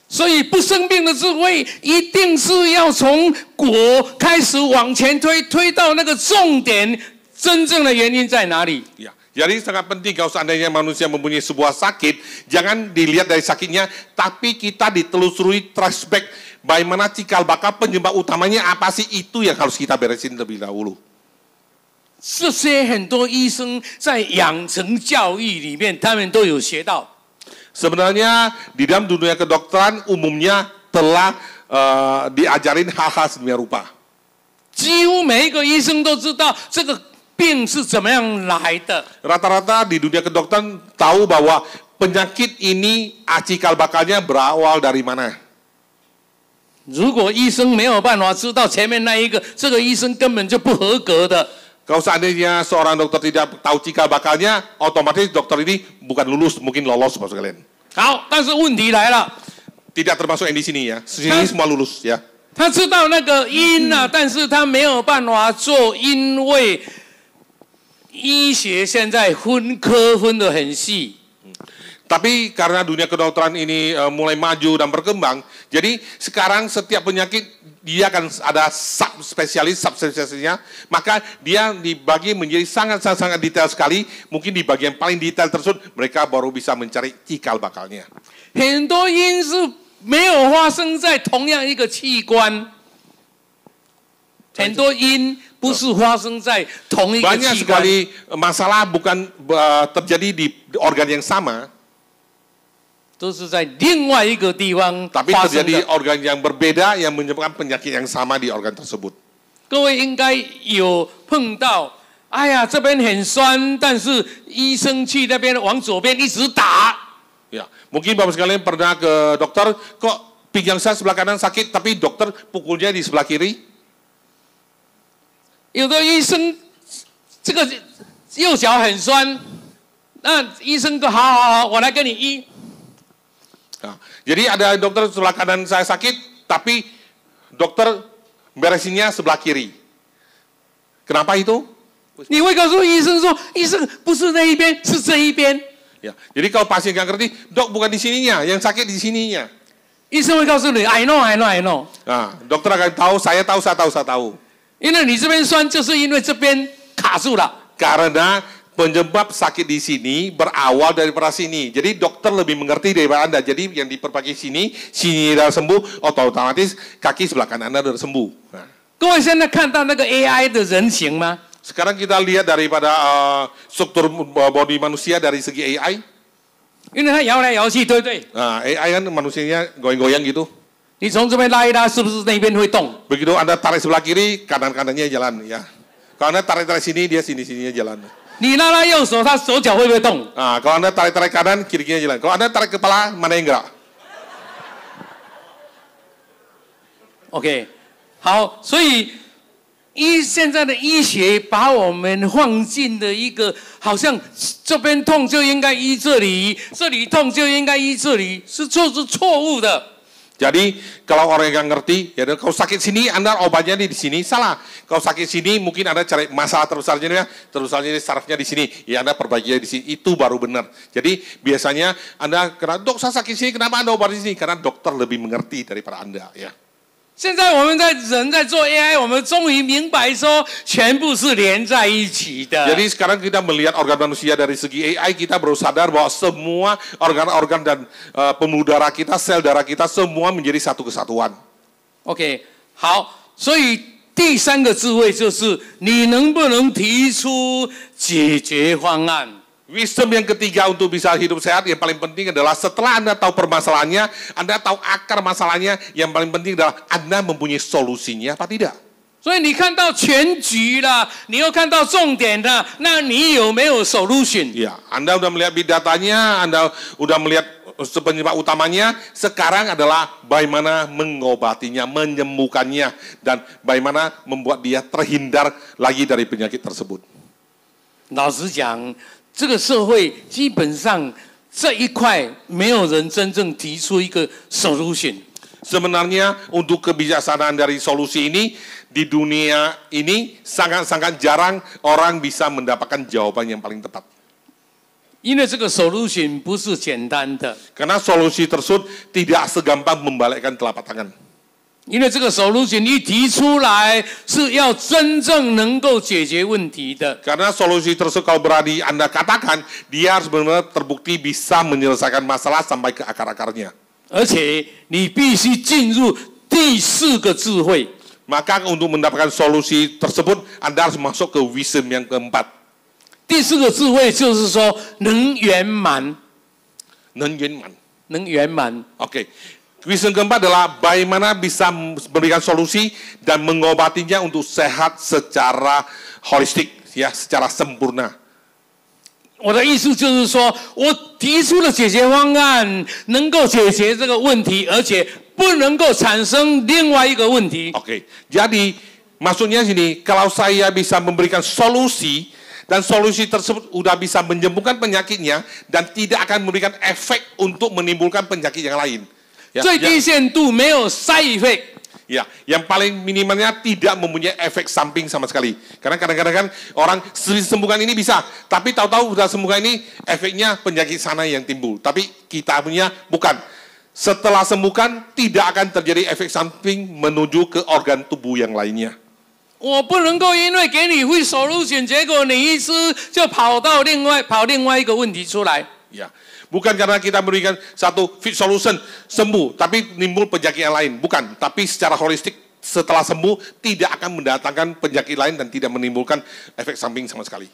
所以不生病的智慧，一定是要从果开始往前推到那个重点，真正的原因在哪里？ Ya, jadi sangat penting kalau seandainya manusia mempunyai sebuah sakit, jangan dilihat dari sakitnya, tapi kita ditelusuri trace back bagaimana cikal bakal penyebab utamanya apa sih, itu yang harus kita beresin terlebih dahulu. 这些很多医生在养成教育里面，他们都有学到。 Sebenarnya di dalam dunia kedokteran umumnya telah diajarin hal-hal sedemikian rupa. 几乎每一个医生都知道这个病是怎么样来的。 Rata-rata di dunia kedokteran tahu bahwa penyakit ini cikal bakalnya berawal dari mana. 如果医生没有办法知道前面那一个，这个医生根本就不合格的。 Kalau seandainya seorang dokter tidak tahu cikal bakalnya, otomatis dokter ini bukan lulus, mungkin lolos, Bapak sekalian. 好，但是问题来了， Tidak termasuk yang di sini ya, sini semua lulus ya. 他知道那个因啊，但是他没有办法做，因为医学现在分科分得很细。Tapi karena dunia kedokteran ini mulai maju dan berkembang, jadi sekarang setiap penyakit dia akan ada subspesialisnya, maka dia dibagi menjadi sangat detail sekali. Mungkin di bagian paling detail tersebut mereka baru bisa mencari cikal bakalnya. 很多因是没有发生在同样一个器官，很多因不是发生在同一个 Banyak 器官。 sekali masalah bukan terjadi di organ yang sama, 都是在另外一个地方 tapi 发生 terjadi 的。 organ yang berbeda yang menyebabkan penyakit yang sama di organ tersebut. 各位应该有碰到，哎呀，这边很酸，但是医生去那边往左边一直打， Ya, mungkin Bapak sekalian pernah ke dokter, kok pinggang saya sebelah kanan sakit, tapi dokter pukulnya di sebelah kiri. 有的医生这个右脚很酸，那医生说好，我来跟你医。 Nah, jadi ada dokter sebelah kanan saya sakit, tapi dokter beresinnya sebelah kiri. Kenapa itu? 你会告诉医生说，医生不是那一边，是这一边。 Ya, jadi kalau pasien nggak ngerti, dok bukan di sininya, yang sakit di sininya. 医生会告诉你 I know I know I know， Nah, dokter akan tahu, saya tahu. 因为你这边酸，就是因为这边卡住了。 Karena penyebab sakit di sini berawal daripada sini. Jadi dokter lebih mengerti daripada Anda. Jadi yang diperbaiki sini sudah sembuh, otomatis kaki sebelah kanan Anda sudah sembuh. Nah. 各位现在看到那个 AI 的人形吗？ Sekarang kita lihat daripada struktur body manusia dari segi AI. 因为它摇来摇去，对不对？ Nah, AI kan manusianya goyang-goyang gitu. 你从这边拉一拉，是不是那边会动？ Begitu Anda tarik sebelah kiri, kanan-kanannya jalan ya. Kalau Anda tarik-tarik sini, dia sini-sininya jalan. 你拉拉右手，它手脚会不会动？ Nah, kalau Anda tarik-tarik kanan, kiri-kirinya jalan. Kalau Anda tarik kepala, mana yang gerak? OK， 好，所以现在的医学把我们放进了一个好像这边痛就应该医这里，这里痛就应该医这里，是错误的。 Jadi kalau orang yang ngerti, ya kalau sakit sini Anda obatnya di sini salah. Kalau sakit sini mungkin Anda cari masalah terbesarnya sarafnya di sini, ya Anda perbaikinya di sini, itu baru benar. Jadi biasanya Anda kena dok saya sakit sini, kenapa Anda obat di sini? Karena dokter lebih mengerti daripada Anda, ya. 现在我们人在做 AI， 我们终于明白说，全部是连在一起的。 Jadi sekarang kita melihat organ manusia dari segi AI, kita baru sadar bahwa semua organ-organ dan pembuluh darah kita, sel darah kita, semua menjadi satu kesatuan. OK， 好，所以第三个智慧就是你能不能提出解决方案。 Wisdom yang ketiga untuk bisa hidup sehat yang paling penting adalah setelah Anda tahu permasalahannya, Anda tahu akar masalahnya, yang paling penting adalah Anda mempunyai solusinya apa tidak. 所以你看到全局了，你又看到重点了，那你有没有 solution？ Ya, Anda sudah melihat big datanya, Anda sudah melihat penyebab utamanya, sekarang adalah bagaimana mengobatinya, menyembuhkannya, dan bagaimana membuat dia terhindar lagi dari penyakit tersebut. 老实讲，这个社会基本上这一块没有人真正提出一个 solution。 Sebenarnya untuk kebijaksanaan dari solusi ini di dunia ini sangat-sangat jarang orang bisa mendapatkan jawaban yang paling tepat. 因为这个 solution 不是简单的， Karena solusi tersebut tidak segampang membalikkan telapak tangan. 因为这个 solution 一提出来是要真正能够解决问题的。 Karena solusi tersebut kalau berani Anda katakan, dia harus benar-benar terbukti bisa menyelesaikan masalah sampai ke akar-akarnya. 而且你必须进入第四个智慧。 Maka untuk mendapatkan solusi tersebut, Anda harus masuk ke wisdom yang keempat. 第四个智慧就是说能圆满， 能圆满。 Oke. Wisdom keempat adalah bagaimana bisa memberikan solusi dan mengobatinya untuk sehat secara holistik, ya, secara sempurna. 我的意思就是说，我提出了解决方案，能够解决这个问题，而且不能够产生另外一个问题。 Oke. Jadi maksudnya sini, kalau saya bisa memberikan solusi dan solusi tersebut sudah bisa menyembuhkan penyakitnya dan tidak akan memberikan efek untuk menimbulkan penyakit yang lain. Ya, 最低限度没有 side effect， Ya, yang paling minimalnya tidak mempunyai efek samping sama sekali. Karena kadang-kadang kan orang sembuhkan ini bisa, tapi tahu-tahu sudah sembuhkan ini efeknya penyakit sana yang timbul. Tapi kita punya bukan. Setelah sembuhkan tidak akan terjadi efek samping menuju ke organ tubuh yang lainnya. 我不能够因为给你会solution， 结果你医师就跑另外一个问题出来。 Ya, bukan karena kita memberikan satu fit solution sembuh, tapi nimbul penyakit yang lain. Bukan, tapi secara holistik setelah sembuh tidak akan mendatangkan penyakit lain dan tidak menimbulkan efek samping sama sekali.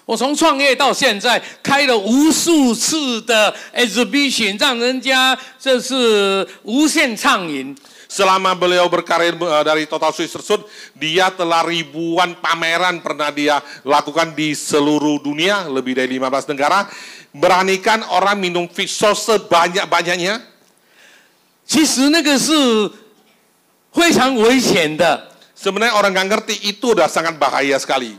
我从创业到现在开了无数次的 exhibition， 让人家这是无限畅饮。 Selama beliau berkarir dari Total Swiss tersebut, dia telah ribuan pameran pernah dia lakukan di seluruh dunia, lebih dari 15 negara. Beranikan orang minum Fixol sebanyak-banyaknya. 其实那个是非常危险的。 Sebenarnya orang nggak ngerti itu udah sangat bahaya sekali.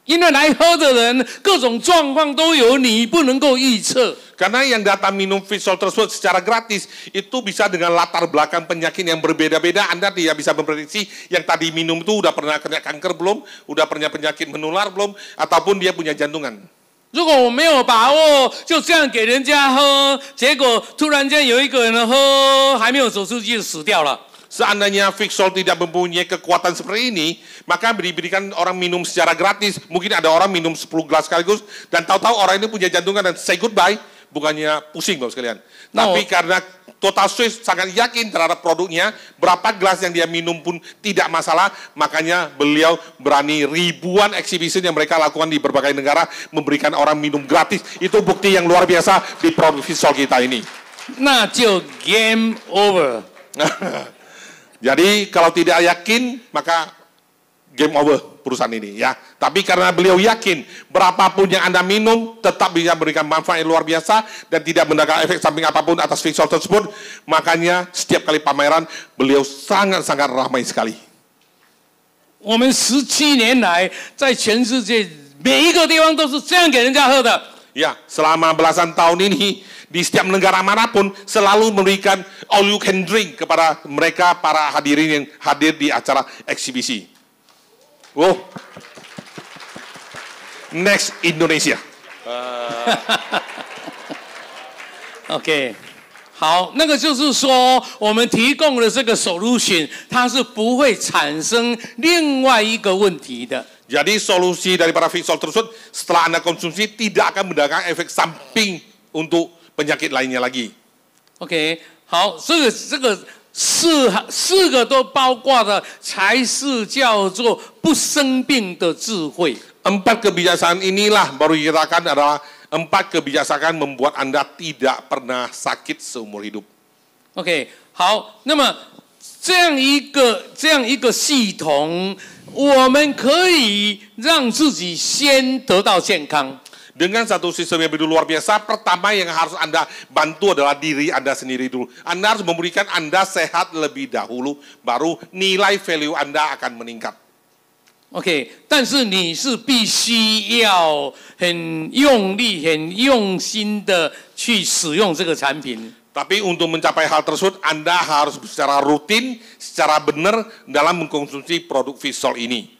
因为来喝的人各种状况都有，你不能够预测。 Karena yang datang minum Fixol tersebut secara gratis itu bisa dengan latar belakang penyakit yang berbeda-beda. Anda tidak bisa memprediksi yang tadi minum itu udah pernah kena kanker belum, udah pernah penyakit menular belum, ataupun dia punya jantungan. 如果我没有把握，就这样给人家喝，结果突然间有一个人喝还没有走出去就死掉了。 Seandainya Fixol tidak mempunyai kekuatan seperti ini, maka diberikan orang minum secara gratis. Mungkin ada orang minum 10 gelas sekaligus, dan tahu-tahu orang ini punya jantungan dan say goodbye, bukannya pusing Bapak sekalian. Tapi karena Total Swiss sangat yakin terhadap produknya, berapa gelas yang dia minum pun tidak masalah, makanya beliau berani ribuan eksibisi yang mereka lakukan di berbagai negara, memberikan orang minum gratis. Itu bukti yang luar biasa di produk Fixol kita ini. 那就 game over。 Jadi kalau tidak yakin, maka game over perusahaan ini ya. Tapi karena beliau yakin, berapapun yang Anda minum, tetap bisa memberikan manfaat yang luar biasa, dan tidak mendatangkan efek samping apapun atas Fixol tersebut, makanya setiap kali pameran, beliau sangat-sangat ramai sekali. 我们17年来，在全世界每一个地方都是这样给人家喝的。 Ya, selama belasan tahun ini, di setiap negara manapun selalu memberikan all you can drink kepada mereka para hadirin yang hadir di acara eksibisi. Oh, next Indonesia. OK， 好，那个就是说，我们提供的这个 solution， 它是不会产生另外一个问题的。 Jadi solusi daripada Fixol tersebut setelah Anda konsumsi tidak akan mendatangkan efek samping untuk penyakit lainnya lagi. OK， 好，这个四个都包括的，才是叫做不生病的智慧。 4 kebijaksanaan inilah baru dikatakan adalah 4 kebijaksanaan membuat Anda tidak pernah sakit seumur hidup. OK， 好，那么这样一个系统，我们可以让自己先得到健康。 Dengan satu sistem yang begitu luar biasa, pertama yang harus Anda bantu adalah diri Anda sendiri dulu. Anda harus memberikan Anda sehat lebih dahulu, baru nilai value Anda akan meningkat. OK， 但是你是必须要很用力、很用心的去使用这个产品。 Tapi untuk mencapai hal tersebut, Anda harus secara rutin, secara benar dalam mengkonsumsi produk Fixol ini.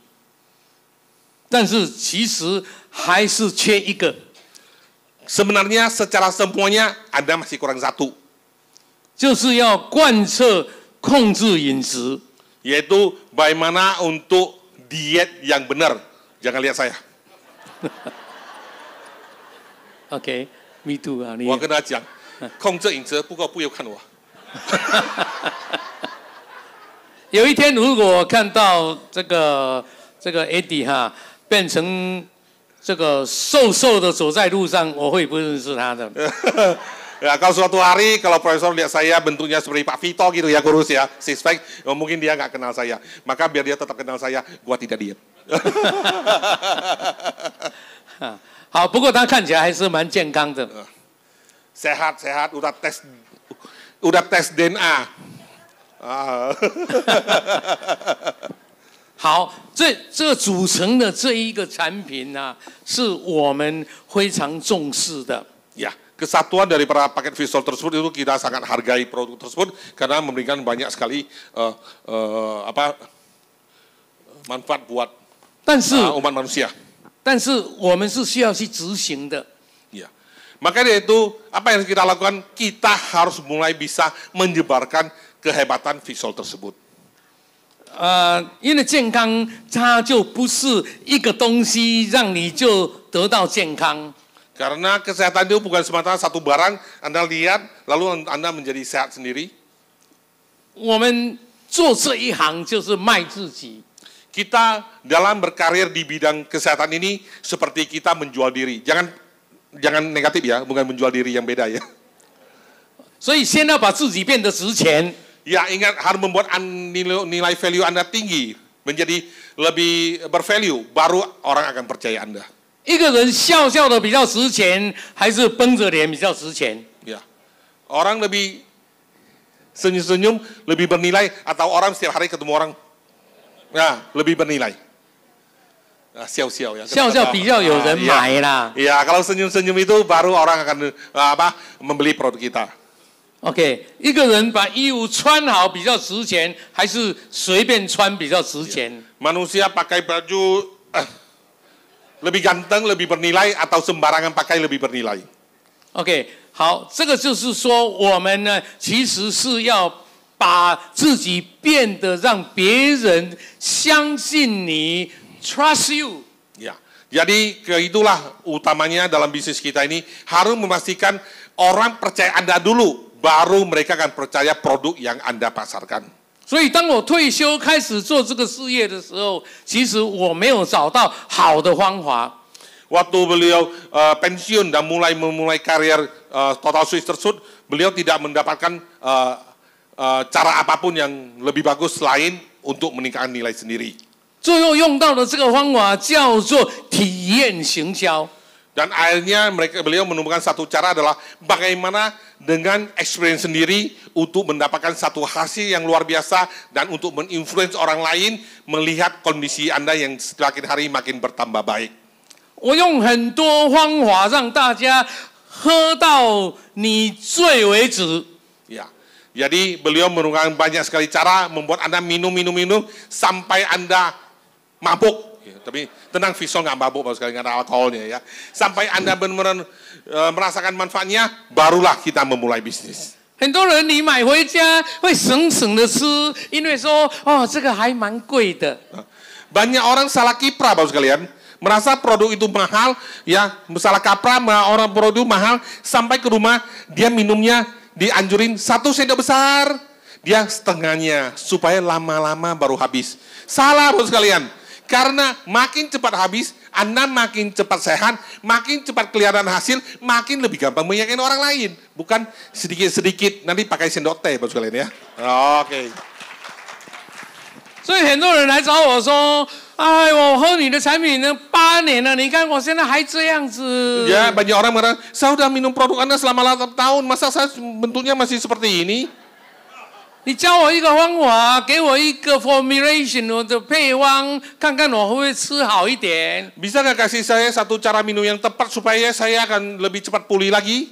但是其实还是缺一个， Sebenarnya secara semuanya Anda masih kurang satu, 就是要贯彻控制饮食。 yaitu bagaimana untuk diet yang benar. Jangan lihat saya. OK，me too 啊，你。我跟他讲，控制饮食，不过不要看我。有一天，如果我看到这个 Eddie 哈变成这个瘦瘦的走在路上，我会不认识他的。Ya, kalau suatu hari kalau profesor lihat saya bentuknya seperti Pak Vito gitu ya, kurus ya, six pack, mungkin dia nggak kenal saya. Maka biar dia tetap kenal saya, gua tidak diet. 好，不过他看起来还是蛮健康的。 Sehat, udah tes DNA. 好，这组成的这一个产品呢、是我们非常重视的。 Ya, kesatuan dari para paket visual tersebut itu kita sangat hargai produk tersebut karena memberikan banyak sekali manfaat buat 但是 umat manusia. 但是我们是需要去执行的。 Ya. Makanya itu apa yang kita lakukan? Kita harus mulai bisa menyebarkan kehebatan visual tersebut. 因为健康它就不是一个东西让你就得到健康。 Karena kesehatan itu bukan semata satu barang Anda lihat lalu Anda menjadi sehat sendiri. 我们做这一行就是卖自己。 Kita dalam berkarir di bidang kesehatan ini seperti kita menjual diri. Jangan negatif ya, bukan menjual diri yang beda ya. 所以先要把自己变得值钱。 Ya ingat harus membuat nilai value Anda tinggi, menjadi lebih bervalue, baru orang akan percaya Anda. 一个人笑笑的比较值钱，还是绷着脸比较值钱？ Ya, orang lebih senyum-senyum lebih bernilai atau orang setiap hari ketemu orang, ya lebih bernilai. Siau-siau ya. 笑笑比较有人买啦。 Ya, kalau senyum-senyum itu baru orang akan membeli produk kita. OK， 一个人把衣服穿好比较值钱，还是随便穿比较值钱？ Manusia pakai baju lebih ganteng, lebih bernilai atau sembarangan pakai lebih bernilai. OK， 好，这个就是说，我们呢其实是要把自己变得让别人相信你 ，trust you。 Ya, jadi itulah utamanya dalam bisnis kita ini harus memastikan orang percaya Anda dulu, baru mereka akan percaya produk yang Anda pasarkan. 所以，当我退休开始做这个事业的时候，其实我没有找到好的方法。 Waktu beliau pensiun dan memulai karier Total Switch tersebut, beliau tidak mendapatkan cara apapun yang lebih bagus selain untuk meningkatkan nilai sendiri. 最后用到的这个方法叫做体验行销。 Dan akhirnya beliau menemukan satu cara adalah bagaimana dengan experience sendiri untuk mendapatkan satu hasil yang luar biasa dan untuk menginfluence orang lain melihat kondisi Anda yang semakin hari makin bertambah baik. 我用很多方法让大家喝到你醉为止。 Ya, jadi beliau menemukan banyak sekali cara membuat Anda minum sampai Anda mabuk. Ya, tapi tenang, visual nggak mabuk sekali, nggak ada alkoholnya ya. Sampai Anda benar-benar merasakan manfaatnya, barulah kita memulai bisnis. 很多人你买回家会省省的吃，因为说哦这个还蛮贵的。 Banyak orang salah kiprah Bapak sekalian, merasa produk itu mahal, ya salah kaprah, orang produk mahal, sampai ke rumah dia minumnya dianjurin 1 sendok besar, dia setengahnya supaya lama-lama baru habis. Salah Bapak sekalian. Karena makin cepat habis, Anda makin cepat sehat, makin cepat kelihatan hasil, makin lebih gampang meyakinkan orang lain. Bukan sedikit-sedikit, nanti pakai sendok teh Bapak sekalian ya. Oke. 所以很多人来找我说：“哎，我喝你的产品呢8年了，你看我现在还这样子。” Ya, banyak orang mengatakan, saya sudah minum produk Anda selama 8 tahun, masa saya bentuknya masih seperti ini? 你教我一个方法，给我一个 formulation 我的配方，看看我会不会吃好一点。 Bisa nggak kasih saya satu cara minum yang tepat supaya saya akan lebih cepat pulih lagi?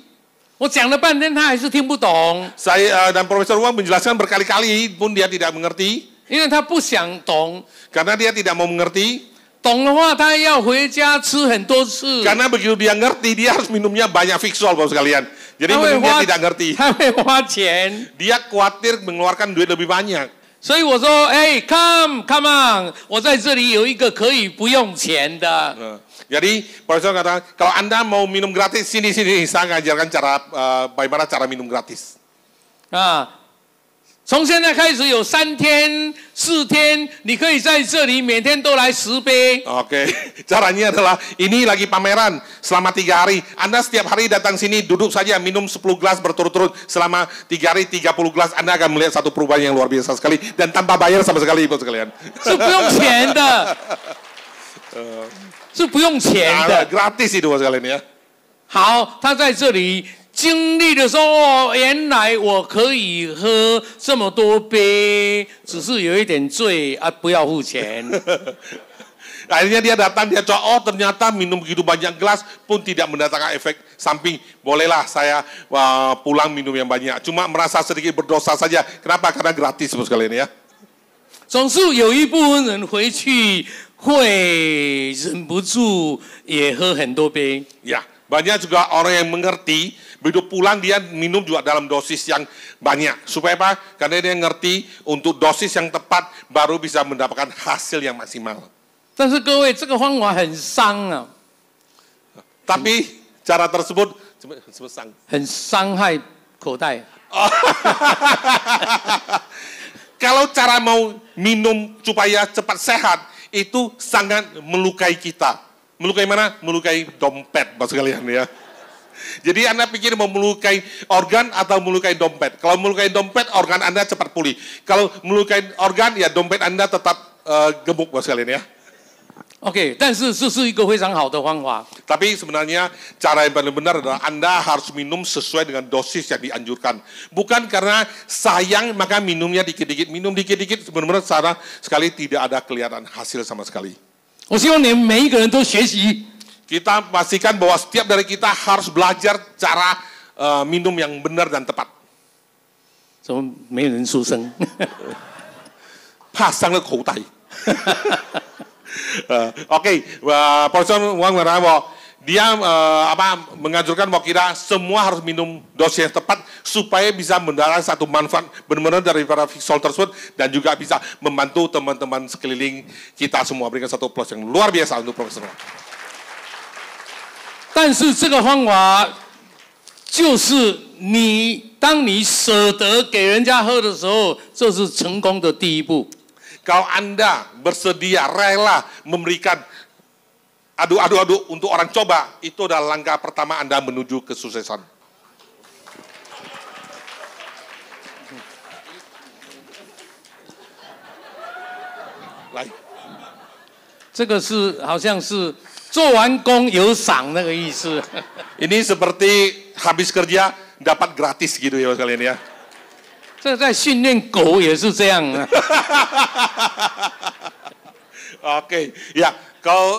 我讲了半天，他还是听不懂， Saya dan Profesor Wang menjelaskan berkali-kali pun dia tidak mengerti. 因为他不想懂。 Karena dia tidak mau mengerti. 懂的话，他要回家吃很多次。 Karena begitu dia ngerti, dia harus minumnya banyak visual Bapak sekalian. Jadi dia tidak ngerti. 他会花钱。 Dia khawatir mengeluarkan duit lebih banyak. 所以我说，哎 ，come on， 我在这里有一个可以不用钱的。 Jadi Profesor katakan, kalau Anda mau minum gratis, sini saya ngajarkan bagaimana cara minum gratis. 从现在开始有3天、4天，你可以在这里每天都来10杯。 Oke, caranya adalah ini lagi pameran selama 3 hari. Anda setiap hari datang sini, duduk saja, minum 10 gelas berturut-turut selama 3 hari 30 gelas. Anda akan melihat satu perubahan yang luar biasa sekali dan tanpa bayar sama sekali, Bapak sekalian. 是不用钱的，是不用钱的。 Gratis itu Bapak sekalian ya. 好，他在这里。 经历的时候，哦，原来我可以喝这么多杯，只是有一点醉啊，不要付钱。Akhirnya dia datang, dia coba, oh ternyata minum begitu banyak gelas pun tidak mendatangkan efek samping. Bolehlah saya pulang minum yang banyak. Cuma merasa sedikit berdosa saja. Kenapa? Karena gratis sekalian ya. 总是有一部分人回去会忍不住也喝很多杯。Ya, banyak juga orang yang mengerti, begitu pulang dia minum juga dalam dosis yang banyak. Supaya apa? Karena dia ngerti untuk dosis yang tepat baru bisa mendapatkan hasil yang maksimal. 但是各位，这个方法很伤啊， Tapi cara tersebut sang. 很伤害口袋。 Kalau cara mau minum supaya cepat sehat, itu sangat melukai kita. Melukai mana? Melukai dompet, Bapak sekalian ya. Jadi Anda pikir mau melukai organ atau melukai dompet? Kalau melukai dompet, organ Anda cepat pulih. Kalau melukai organ, ya dompet Anda tetap gemuk, Bapak sekalian ya. OK， 但是这是一个非常好的方法。 Tapi sebenarnya cara yang paling benar adalah Anda harus minum sesuai dengan dosis yang dianjurkan. Bukan karena sayang maka minumnya dikit-dikit. Minum dikit-dikit benar-benar secara sekali tidak ada kelihatan hasil sama sekali. 我希望你们每一个人都学习。 Kita pastikan bahwa setiap dari kita harus belajar cara minum yang benar dan tepat. 怎么没人出声？ Pasang ke口袋。Oke, Profesor Wang mengatakan bahwa dia menganjurkan bahwa kita semua harus minum dosis yang tepat supaya bisa mendapatkan satu manfaat benar-benar daripada Fixol tersebut dan juga bisa membantu teman-teman sekeliling kita semua. Berikan satu plus yang luar biasa untuk Profesor Wang. 但是这个方法就是当你舍得给人家喝的时候，这是成功的第一步。 Kalau Anda bersedia, rela memberikan adu-adu untuk orang coba, itu adalah langkah pertama Anda menuju kesuksesan. 来，这个是好像是做完工有赏那个意思。 Ini seperti habis kerja dapat gratis gitu ya kalian ya. 这在训练狗也是这样啊。Oke, ya. Kau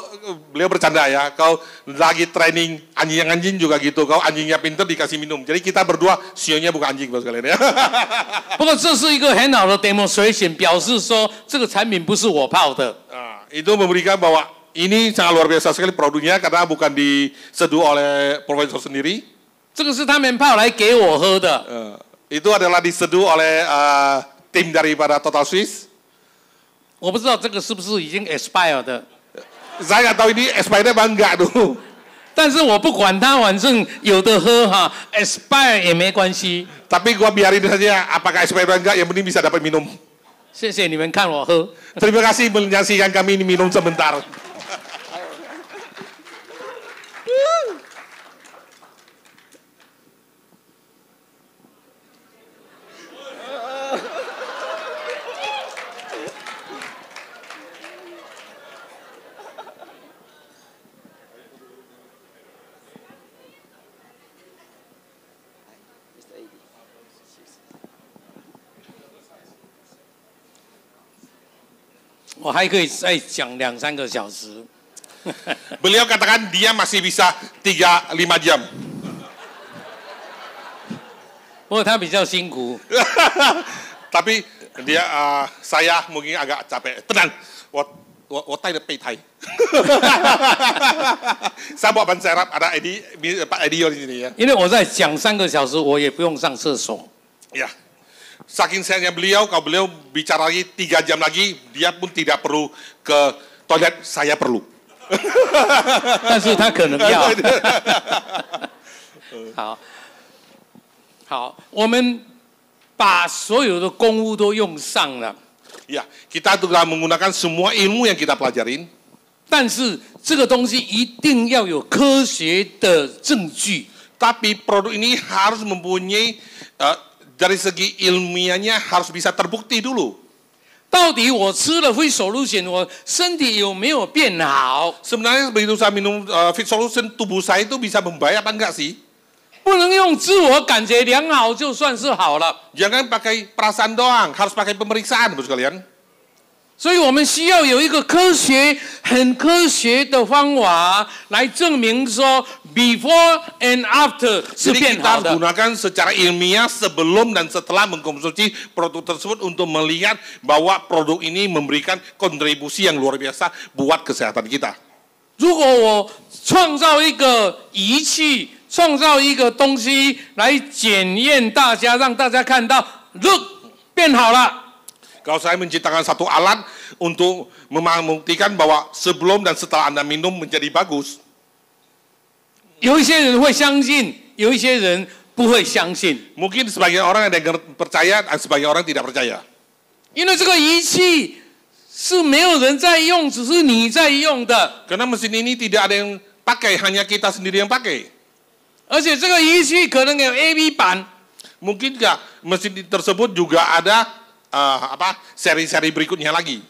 beliau bercanda ya. Kau lagi training anjing juga gitu. Kau anjingnya pintar dikasih minum. Jadi kita berdua sionya bukan anjing bos kalian ya. 不过这是一个很好的 demonstration， 表示说这个产品不是我泡的。 Itu memberikan bahwa ini sangat luar biasa sekali produknya karena bukan diseduh oleh profesor sendiri. 这个是他们泡来给我喝的。 Itu adalah diseduh oleh tim daripada Total Swiss. 我不知道这个是不是已经 expired 的。 Saya nggak tahu ini expired apa enggak tuh. 但是我不管它，反正有的喝哈 ，expire 也没关系。 Tapi gua biarin saja apakah expired atau enggak, yang penting bisa dapat minum. 谢谢你们看我喝。 Terima kasih menyaksikan kami ini minum sebentar. "我还可以再讲2-3个小时。 Beliau katakan dia masih bisa 3-5 jam. 不过他比较辛苦。 Tapi dia saya mungkin agak capek. Tenang, 我带的备胎。Saya bawa ban serap, ada Pak Edi di sini ya. 因为我在讲3个小时，我也不用上厕所。 Ya. Saking sayangnya beliau, kalau beliau bicara lagi 3 jam lagi, dia pun tidak perlu ke toilet, saya perlu. 但是他可能要。好，我们把所有的功夫都用上了。 Ya, kita telah menggunakan semua ilmu yang kita pelajarin. 但是这个东西一定要有科学的证据。 Tapi produk ini harus mempunyai dari segi ilmiahnya harus bisa terbukti dulu. 到底我吃了 Fit Solution， 我身体有没有变好？ Sebenarnya begitu saya minum Fit Solution, tubuh saya itu bisa membaik apa enggak sih? 不能用自我感觉良好就算是好了。 Jangan pakai perasaan doang, harus pakai pemeriksaan, Bapak sekalian. 所以我们需要有一个很科学的方法来证明说 before and after 是 Jadi 变 kita 好 harus 的。 gunakan secara ilmiah sebelum dan setelah mengkonsumsi produk tersebut untuk melihat bahwa produk ini memberikan kontribusi yang luar biasa buat kesehatan kita. 如果我创造一个仪器，创造一个东西来检验大家，让大家看到 ，look 变好了。 Kalau saya menciptakan satu alat untuk membuktikan bahwa sebelum dan setelah Anda minum menjadi bagus. 有一些人会相信，有一些人不会相信， Mungkin sebagian orang ada yang percaya dan sebagian orang tidak percaya. 因为这个仪器是没有人在用，只是你在用的， Karena mesin ini tidak ada yang pakai, hanya kita sendiri yang pakai. 而且这个仪器可能有 A/B 版， Mungkin nggak mesin tersebut juga ada seri-seri berikutnya lagi.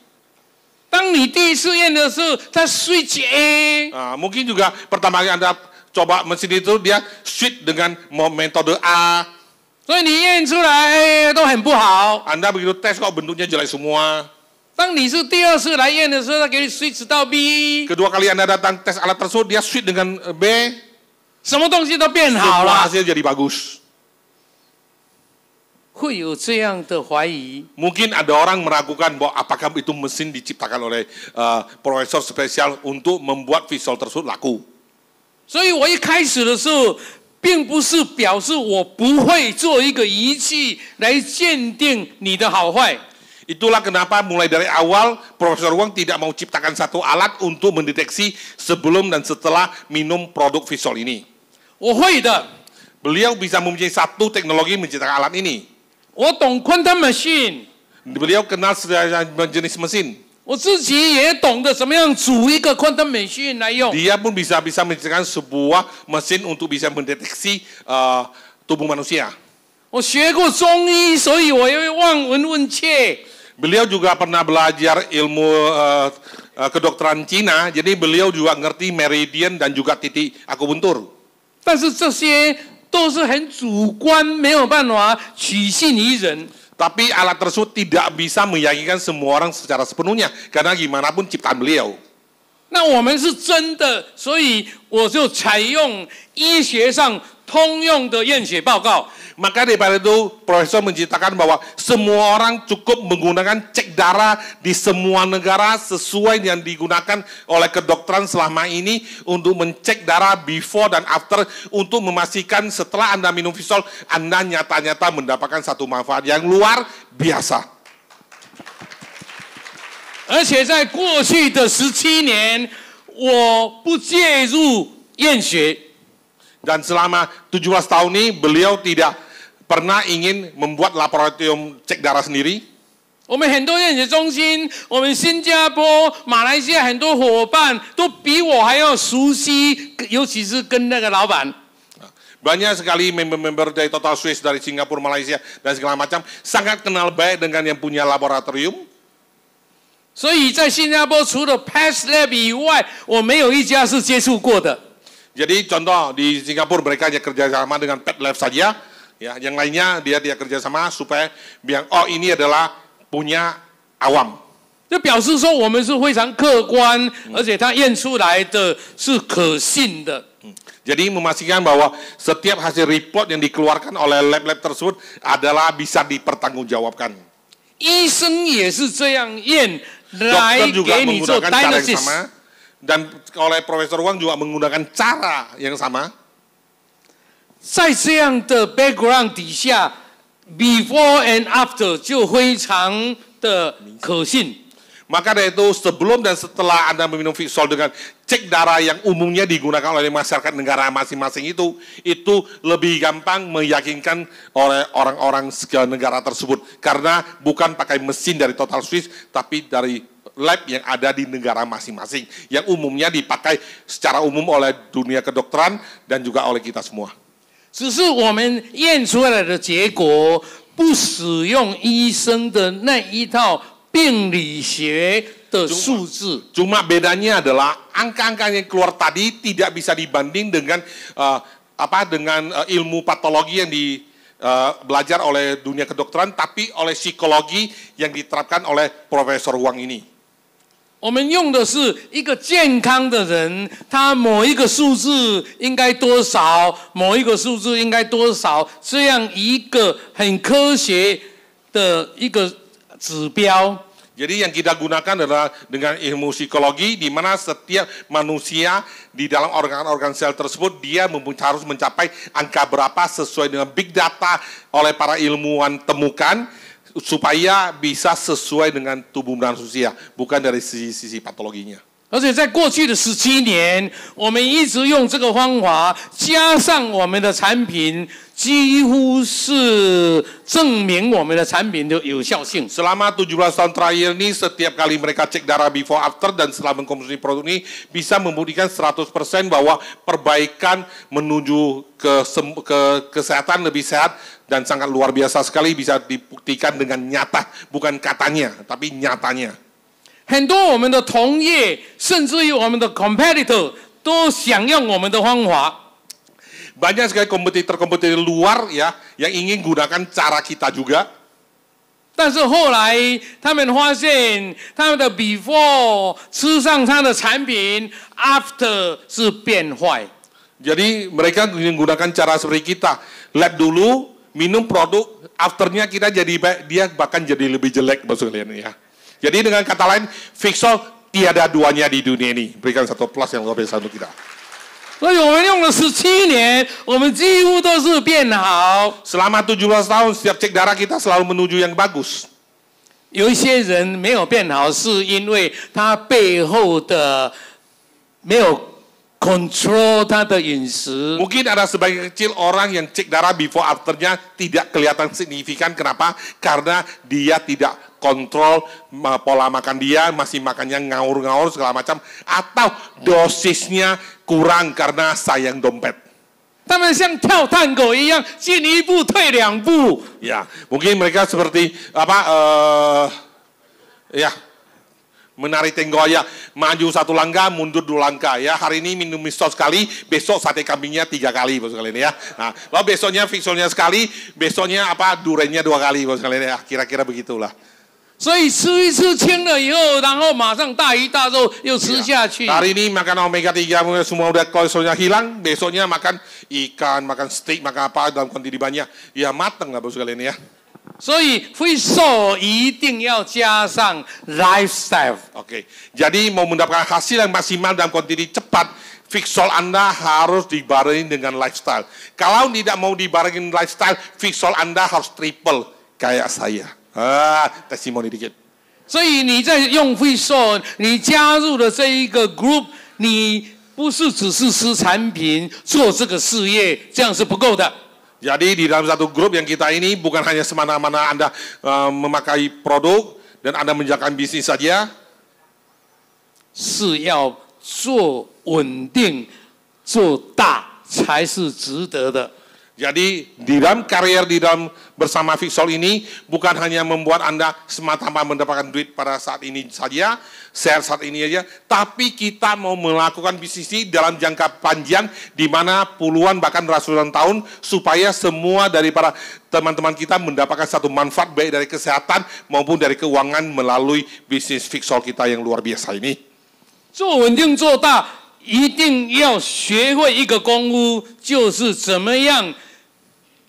当你第一次验的时候，它 switch A， Mungkin juga pertama kali Anda coba mesin itu dia switch dengan metode A. 所以你验出来 A 都很不好。 Anda begitu tes kok bentuknya jelek semua. 当你是第二次来验的时候，它给你 switch 到 B， Kedua kali Anda datang tes alat tersebut dia switch dengan B. 什么东西都变好 Semua 了， hasil jadi bagus. 会有这样的怀疑。 Mungkin ada orang meragukan bahwa apakah itu mesin diciptakan oleh profesor spesial untuk membuat visual tersebut laku. 所以我一开始的时候，并不是表示我不会做一个仪器来鉴定你的好坏。 Itulah kenapa mulai dari awal Profesor Wang tidak mau ciptakan satu alat untuk mendeteksi sebelum dan setelah minum produk visual ini. 我会的， Beliau bisa mempunyai satu teknologi menciptakan alat ini. 我懂 quantum machine， Beliau kenal jenis mesin. 我自己也懂得怎么样组一个 quantum machine 来用。 Dia pun bisa menciptakan sebuah mesin untuk bisa mendeteksi tubuh manusia. 我学过中医，所以我也会望闻问切。 Beliau juga pernah belajar ilmu kedokteran Cina, jadi beliau juga ngerti meridian dan juga titik akupuntur. 但是这些都是很主观，没有办法取信于人。 Tapi alat tersebut tidak bisa meyakinkan semua orang secara sepenuhnya, karena gimana pun ciptaan beliau. 那我们是真的，所以我就采用医学上通用的验血报告。 Maka daripada itu, Profesor menciptakan bahwa semua orang cukup menggunakan cek darah di semua negara sesuai yang digunakan oleh kedokteran selama ini untuk mencek darah before dan after untuk memastikan setelah Anda minum Visual, Anda nyata-nyata mendapatkan satu manfaat yang luar biasa. 而且在过去的17年，我不介入验血。 Dan selama 17 tahun ini beliau tidak pernah ingin membuat laboratorium cek darah sendiri. 我们很多验血中心，我们新加坡、马来西亚很多伙伴都比我还要熟悉，尤其是跟那个老板。 Banyak sekali member-member dari Total Swiss, dari Singapura, Malaysia, dan segala macam sangat kenal baik dengan yang punya laboratorium. 所以在新加坡除了 Path Lab 以外，我没有一家是接触过的。 Jadi contoh di Singapura mereka hanya kerjasama dengan Pet Lab saja, ya. Yang lainnya dia kerjasama supaya bilang oh ini adalah punya awam. 就表示说我们是非常客观，而且它验出来的是可信的。 Jadi memastikan bahwa setiap hasil report yang dikeluarkan oleh lab-lab tersebut adalah bisa dipertanggungjawabkan. 医生也是这样验来 Dokter juga 给你做 menggunakan cara yang diagnosis。 sama. Dan oleh Profesor Wang juga menggunakan cara yang sama. 在这样的 background 底下 ，before and after 就非常的可信。 Maka dari itu sebelum dan setelah Anda meminum Visual dengan cek darah yang umumnya digunakan oleh masyarakat negara masing-masing itu lebih gampang meyakinkan oleh orang-orang negara tersebut. Karena bukan pakai mesin dari Total Swiss, tapi dari lab yang ada di negara masing-masing. Yang umumnya dipakai secara umum oleh dunia kedokteran dan juga oleh kita semua. 只是我们验出来的结果不使用医生的那一套病理学的数字。 Cuma bedanya adalah angka-angka yang keluar tadi tidak bisa dibanding dengan ilmu patologi yang belajar oleh dunia kedokteran, tapi oleh psikologi yang diterapkan oleh Profesor Wang ini. 我们用的是一个健康的人，他某一个数字应该多少，某一个数字应该多少，这样一个很科学的一个指标。 Jadi yang kita gunakan adalah dengan ilmu psikologi, di mana setiap manusia di dalam organ-organ sel tersebut dia harus mencapai angka berapa sesuai dengan big data oleh para ilmuwan temukan supaya bisa sesuai dengan tubuh manusia, bukan dari sisi patologinya. 而且在过去的17年，我们一直用这个方法，加上我们的产品，几乎是证明我们的产品的有效性。 Selama 17 tahun terakhir ini, setiap kali mereka cek darah before after dan setelah mengkonsumsi produk ini bisa membuktikan 100% bahwa perbaikan menuju ke kesehatan lebih sehat dan sangat luar biasa sekali, bisa dibuktikan dengan nyata, bukan katanya, tapi nyatanya. 很多我们的同业，甚至于我们的 competitor 都想用我们的方法。 Banyak sekali kompetitor-kompetitor luar ya yang ingin gunakan cara kita juga. 但是后来他们发现，他们的 before 吃上他的产品 ，after 是变坏。 Jadi mereka menggunakan cara seperti kita. Lihat dulu, minum produk, afternya kita jadi baik, dia bahkan jadi lebih jelek maksudnya ya. Jadi dengan kata lain, Fixol tiada duanya di dunia ini. Berikan satu plus yang luar biasa untuk kita. 所以我们用了17年，我们几乎都是变好。 Selama 17 tahun, setiap cek darah kita selalu menuju yang bagus. 有一些人没有变好，是因为他背后的没有 control 他的饮食。 Mungkin ada sebagian kecil orang yang cek darah before afternya tidak kelihatan signifikan. Kenapa? Karena dia tidak kontrol pola makan dia, masih makannya ngaur-ngaur segala macam, atau dosisnya kurang karena sayang dompet. 他们像跳探狗一样，进一步退2步。 Ya, mungkin mereka seperti menari tenggoya, maju 1 langkah, mundur 2 langkah. Ya, hari ini minum miso sekali, besok sate kambingnya 3 kali, bos kalian ya. Nah, lalu besoknya Fixolnya sekali, besoknya durennya 2 kali, bos kalian ya. Kira-kira begitulah. 所以吃一吃轻了以后，然后马上大鱼大肉又吃下去。 Hari ini makan omega 3 semua udah kolesterolnya hilang, besoknya makan ikan, makan steak, makan apa dalam kuantiti banyak. Ya mateng lah bos kalian ya. 所以会瘦一定要加上 lifestyle。 Oke, jadi mau mendapatkan hasil yang maksimal dalam kuantiti cepat, Fixol Anda harus dibarengi dengan lifestyle. Kalau tidak mau dibarengi lifestyle, Fixol Anda harus triple kayak saya. Testimoni dikit. 所以你在用会瘦，你加入了这一个 group， 你不是只是吃产品做这个事业，这样是不够的。 Jadi di dalam satu grup yang kita ini bukan hanya semena-mena Anda memakai produk dan Anda menjalankan bisnis saja. 是要做稳定、做大才是值得的。 Jadi di dalam karier di dalam bersama Fixol ini bukan hanya membuat Anda semata-mata mendapatkan duit pada saat ini saja, share saat ini aja, tapi kita mau melakukan bisnis ini dalam jangka panjang di mana puluhan bahkan ratusan tahun supaya semua dari para teman-teman kita mendapatkan satu manfaat baik dari kesehatan maupun dari keuangan melalui bisnis Fixol kita yang luar biasa ini. 做稳定做大，一定要学会一个功夫，就是怎么样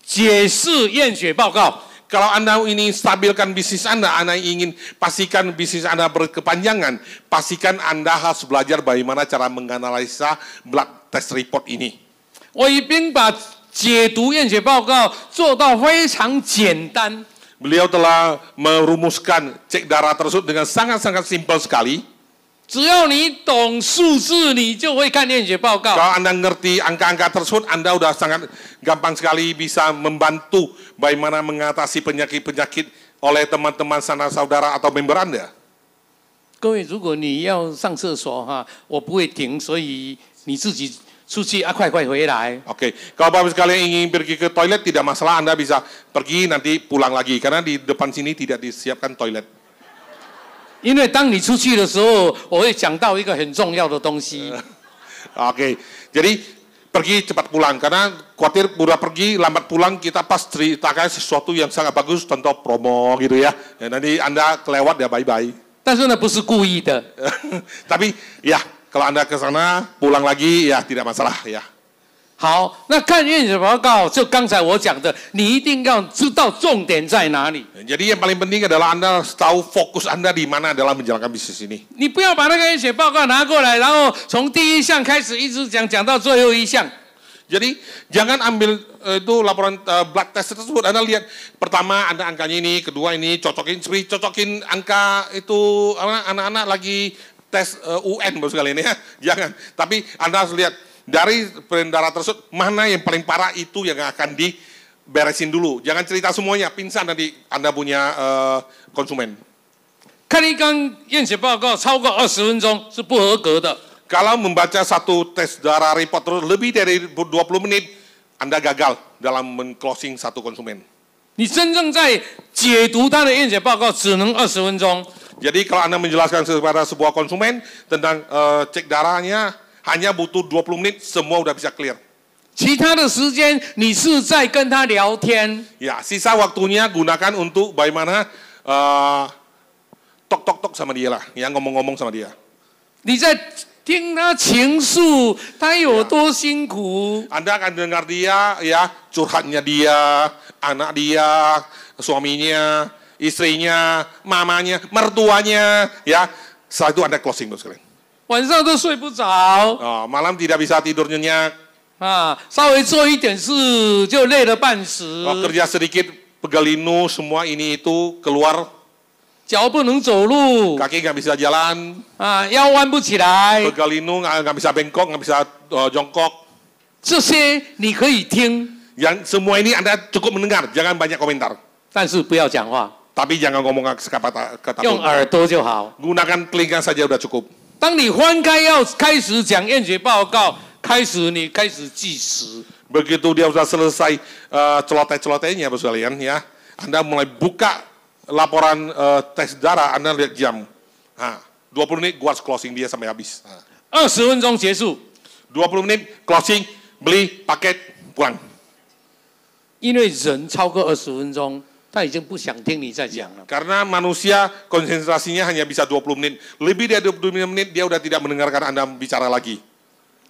解释验血报告。 Kalau Anda ingin stabilkan bisnis Anda ingin pastikan bisnis Anda berkepanjangan, pastikan Anda harus belajar bagaimana cara menganalisa blood test report ini. 我已经把解读验血报告做到非常简单。 Beliau telah merumuskan cek darah tersebut dengan sangat-sangat simpel sekali. 只要你懂数字，你就会看验血报告。 Kalau Anda ngerti angka-angka tersebut, Anda udah sangat gampang sekali bisa membantu bagaimana mengatasi penyakit-penyakit oleh teman-teman saudara atau member Anda. 各位，如果你要上厕所哈，我不会停，所以你自己出去快快回来。 Oke, kalau Bapak sekalian ingin pergi ke toilet tidak masalah, Anda bisa pergi nanti pulang lagi karena di depan sini tidak disiapkan toilet. 因为当你出去的时候，我会讲到一个很重要的东西。 Oke, jadi pergi cepat pulang karena khawatir udah pergi lambat pulang kita pas ceritakan sesuatu yang sangat bagus contoh promo gitu ya. Nanti Anda kelewat ya bye-bye. 但是呢，不是故意的。 Tapi ya kalau Anda ke sana pulang lagi ya tidak masalah ya. 好，那看验血报告，就刚才我讲的，你一定要知道重点在哪里。 Jadi yang paling penting adalah Anda tahu fokus Anda di mana dalam menjalankan bisnis ini. 你不要把那个验血报告拿过来，然后从第一项开始一直讲到最后一项。 Jadi jangan ambil itu laporan blood test tersebut. Anda lihat pertama Anda angkanya ini, kedua ini cocokin angka itu anak-anak lagi tes UN baru sekali ini ya. Jangan. Tapi Anda harus lihat dari pengendara tersebut mana yang paling parah itu yang akan diberesin dulu. Jangan cerita semuanya, pingsan nanti Anda punya konsumen. 看一张验血报告超过20分钟是不合格的。 Kalau membaca satu tes darah report terus lebih dari 20 menit, Anda gagal dalam men-closing satu konsumen. 你真正在解读他的验血报告只能20分钟。 Jadi kalau Anda menjelaskan kepada sebuah konsumen tentang cek darahnya hanya butuh 20 menit, semua udah bisa clear. 其他的时间你是在跟他聊天。 Ya, sisa waktunya gunakan untuk bagaimana tok sama dia lah, ya ngomong-ngomong sama dia. 你在听他倾诉，他有多辛苦。 Anda akan dengar dia, ya curhatnya dia, anak dia, suaminya, istrinya, mamanya, mertuanya, ya. Setelah itu Anda closing terus sekalian. 晚上都睡不着 Malam tidak bisa tidur nyenyak. 啊，稍微做一点事就累得半死， Kerja sedikit, pegalinu, semua ini itu keluar. 脚不能走路 Kaki nggak bisa jalan, 啊，腰弯不起来， pegalinu nggak bisa bengkok, nggak bisa jongkok. 这些你可以听， Yang semua ini Anda cukup mendengar, jangan banyak komentar. 但是不要讲话， Tapi jangan ngomong kata-kata 用 pun. 耳朵就好。 Gunakan telinga saja udah cukup. 当你翻开要开始讲验血报告，你开始计时， Begitu dia sudah selesai celoteh-celotehnya, Bapak sekalian, ya, Anda mulai buka laporan tes darah, Anda lihat jam. 20 menit gua harus closing dia sampai habis. 20分钟结束。 20 menit closing, beli paket, pulang. 因为人超过20分钟，他已经不想听你再讲了。 Karena manusia konsentrasinya hanya bisa 20 menit. Lebih dari 20 menit dia udah tidak mendengarkan Anda bicara lagi.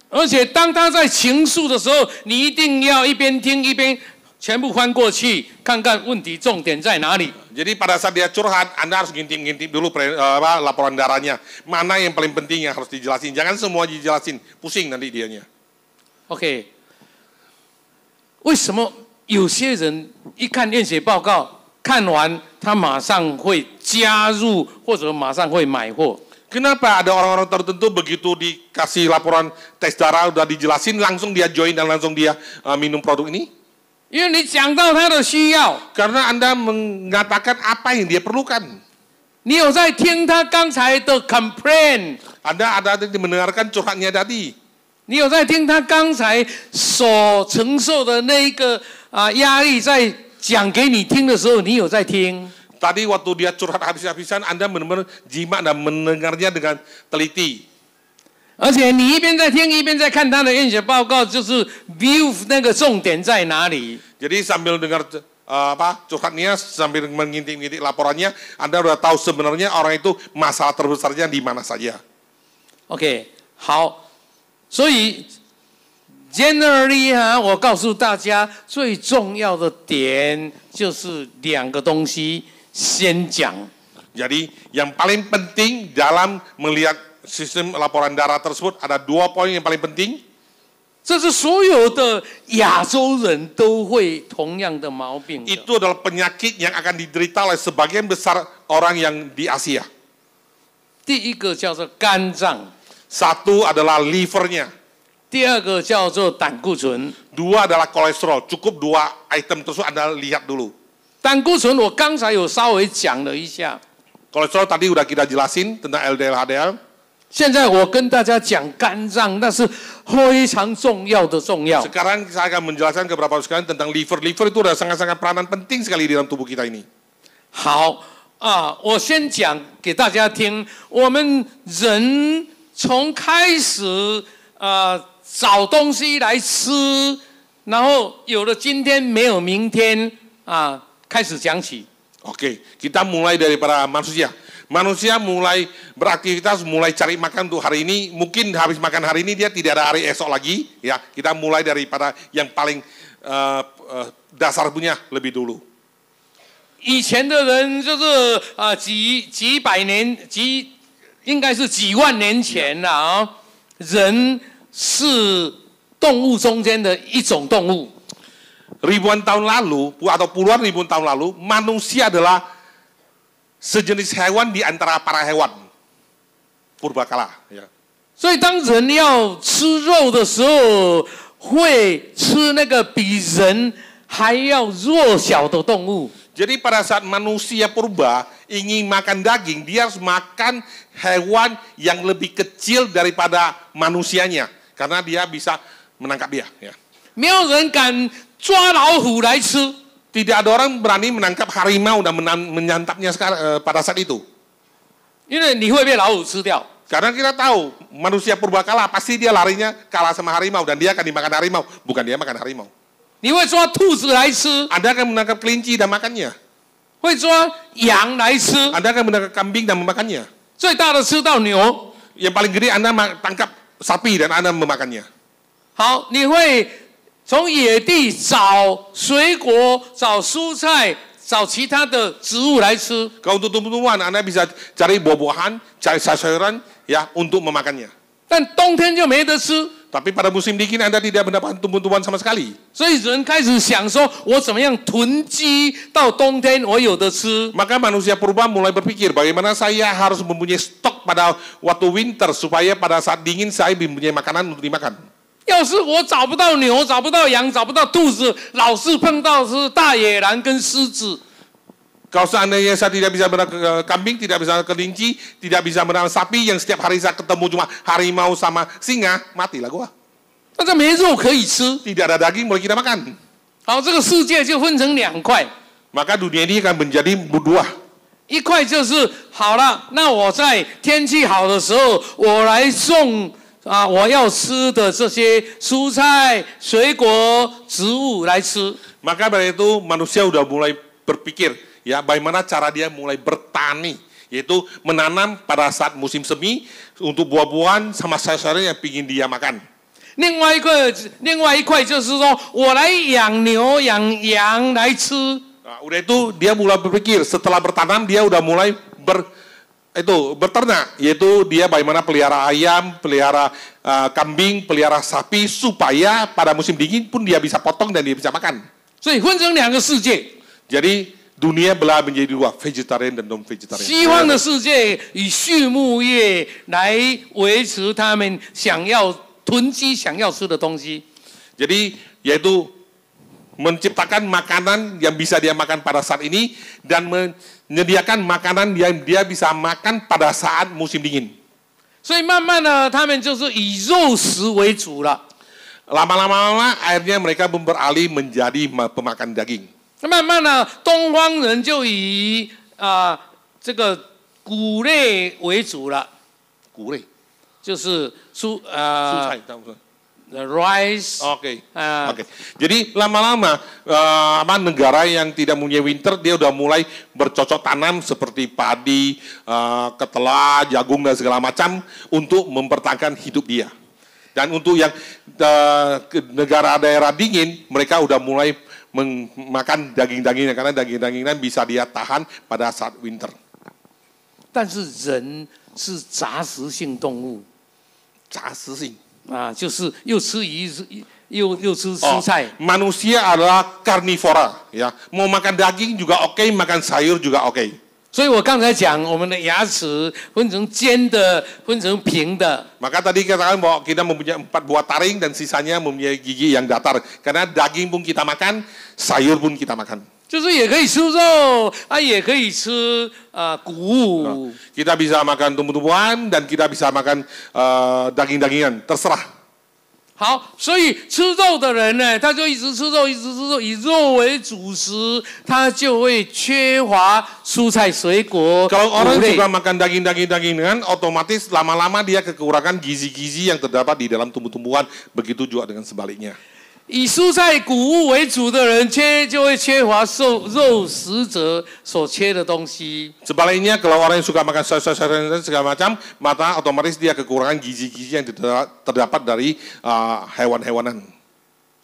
而且当他在倾诉的时候，你一定要一边听一边全部翻过去，看看问题重点在哪里。 Jadi pada saat dia curhat, Anda harus ngintip-ngintip dulu laporan darahnya. Mana yang paling penting yang harus dijelasin. Jangan semua dijelasin, pusing nanti dianya. OK， 为什么有些人一看验血报告，看完他马上会加入或者马上会买货？ Kenapa ada orang-orang tertentu begitu dikasih laporan tes darah udah dijelasin langsung dia join dan langsung dia minum produk ini? 因为你讲到他的需要， Karena Anda mengatakan apa yang dia perlukan. 你有在听他刚才的 complain， Anda ada mendengarkan curhatnya tadi. 你有在听他刚才所承受的那一个压力，在讲给你听的时候，你有在听。 Tadi waktu dia curhat habis-habisan, Anda benar-benar jimat dan mendengarnya dengan teliti. 而且你一边在听，一边在看他的验血报告，就是 view 那个重点在哪里。 Jadi sambil dengar curhatnya, sambil mengintip-ngintip laporannya, Anda sudah tahu sebenarnya orang itu masalah terbesarnya di mana saja. OK， 好，所以 generally 我告诉大家最重要的点就是2个东西，先讲。 Jadi yang paling penting dalam melihat sistem laporan darah tersebut ada 2 poin yang paling penting. 这是所有的亚洲人都会同样的毛病的。 Itu adalah penyakit yang akan diderita oleh sebagian besar orang yang di Asia. 第一个叫做肝脏， Satu adalah livernya, 第二个叫做胆固醇。 2 adalah kolesterol. Cukup 2 item tersebut Anda lihat dulu. 胆固醇我刚才有稍微讲了一下， Kolesterol tadi udah kita jelasin tentang LDL HDL. 现在我跟大家讲肝脏，那是非常重要的重要。 Sekarang saya akan menjelaskan ke beberapa sekalian tentang liver. Liver itu adalah sangat-sangat peranan penting sekali di dalam tubuh kita ini. 好我先讲给大家听，我们人从开始找东西来吃，然后有了今天没有明天啊，开始讲起。Oke, kita mulai daripada manusia. Manusia mulai beraktivitas, mulai cari makan untuk hari ini. Mungkin habis makan hari ini dia tidak ada hari esok lagi. Ya, kita mulai daripada yang paling dasar punya lebih dulu. 以前的人就是几百年应该是几万年前了啊，人是动物中间的一种动物。Ribuan tahun lalu atau puluhan ribuan tahun lalu, manusia adalah sejenis hewan di antara para hewan purbakala. Ya. 所以当人要吃肉的时候，会吃那个比人还要弱小的动物。 Jadi pada saat manusia purba ingin makan daging, dia harus makan hewan yang lebih kecil daripada manusianya, karena dia bisa menangkap dia. Ya. 没有人敢抓老虎来吃， Tidak ada orang berani menangkap harimau dan menyantapnya pada saat itu. 因为你会被老虎吃掉。 Karena kita tahu manusia purbakala pasti dia larinya kalah sama harimau dan dia akan dimakan harimau, bukan dia makan harimau. 你会抓兔子来吃， Anda akan menangkap kelinci dan makannya. 会抓羊来吃， Anda akan menangkap kambing dan memakannya. 最大的吃到牛。 Yang paling gede Anda tangkap sapi dan Anda memakannya. 好，你会从野地找水果、找蔬菜、找其他的植物来吃。 Kalau untuk tumbuh-tumbuhan Anda bisa cari buah-buahan, cari sayuran ya untuk memakannya. 但冬天就没得吃， Tapi pada musim dingin Anda tidak mendapatkan tumbuh-tumbuhan sama sekali. 所以人开始想说，我怎么样囤积到冬天我有的吃。 Maka manusia purba mulai berpikir bagaimana saya harus mempunyai stok pada waktu winter supaya pada saat dingin saya mempunyai makanan untuk dimakan. 要是我找不到牛、找不到羊、找不到兔子，老是碰到是大野狼跟狮子， Kalau seandainya saya tidak bisa menangkap kambing, tidak bisa kelinci, tidak bisa menangkap sapi, yang setiap hari saya ketemu cuma harimau sama singa, matilah gua. 那这没肉可以吃。 Tidak ada daging boleh kita makan. 好，这个世界就分成两块， Maka dunia ini akan menjadi dua. 一块就是好了，那我在天气好的时候，我来种我要吃的这些蔬菜、水果、植物来吃。 Maka dari itu manusia sudah mulai berpikir, ya bagaimana cara dia mulai bertani, yaitu menanam pada saat musim semi untuk buah-buahan sama sayur-sayuran yang ingin dia makan. 另外一块就是说我来养牛、养羊来吃。 Nah, udah itu dia mulai berpikir, setelah bertanam dia udah mulai berternak, yaitu dia bagaimana pelihara ayam, pelihara kambing, pelihara sapi supaya pada musim dingin pun dia bisa potong dan dia bisa makan. 所以分成两个世界。 Jadi dunia belah menjadi dua, vegetarian dan non vegetarian. 西方的世界以畜牧业来维持他们想要囤积、想要吃的东西。 Jadi yaitu menciptakan makanan yang bisa dia makan pada saat ini dan menyediakan makanan yang dia bisa makan pada saat musim dingin. 所以慢慢的，他们就是以肉食为主了。 Lama-lama akhirnya mereka beralih menjadi pemakan daging. 慢慢的，东方人就以这个谷类为主了。谷类就是蔬菜，tahu nggak? rice. Oke. Jadi lama-lama negara yang tidak punya winter dia udah mulai bercocok tanam seperti padi, ketelah, jagung dan segala macam untuk mempertahankan hidup dia. Dan untuk yang negara daerah dingin mereka udah mulai makan daging-dagingan karena daging-dagingan bisa dia tahan pada saat winter. 但是人是杂食性动物。 杂食性。 就是又吃鱼又吃蔬菜。 Manusia adalah karnivora, ya. Mau makan daging juga oke, makan sayur juga oke. 所以我刚才讲，我们的牙齿分成尖的，分成平的。 Maka tadi katakan bahwa kita mempunyai 4 buah taring dan sisanya mempunyai gigi yang datar. Karena daging pun kita makan, sayur pun kita makan. 就是也可以吃肉也可以吃谷物。 Kita bisa makan tumbuh-tumbuhan dan kita bisa makan daging-dagingan, terserah. 好，所以吃肉的人呢，他就一直吃肉，一直吃肉，以肉为主食，他就会缺乏蔬菜水果。 Kalau orang 谷类 suka makan daging-dagingan, otomatis lama-lama dia kekurangan gizi-gizi yang terdapat di dalam tumbuh-tumbuhan. Begitu juga dengan sebaliknya. 以蔬菜谷物为主的人，就会缺乏肉食者所缺的东西。 Sebaliknya, kalau orang yang suka makan sayur-sayuran dan segala macam, maka otomatis dia kekurangan gizi-gizi yang terdapat dari hewan-hewanan.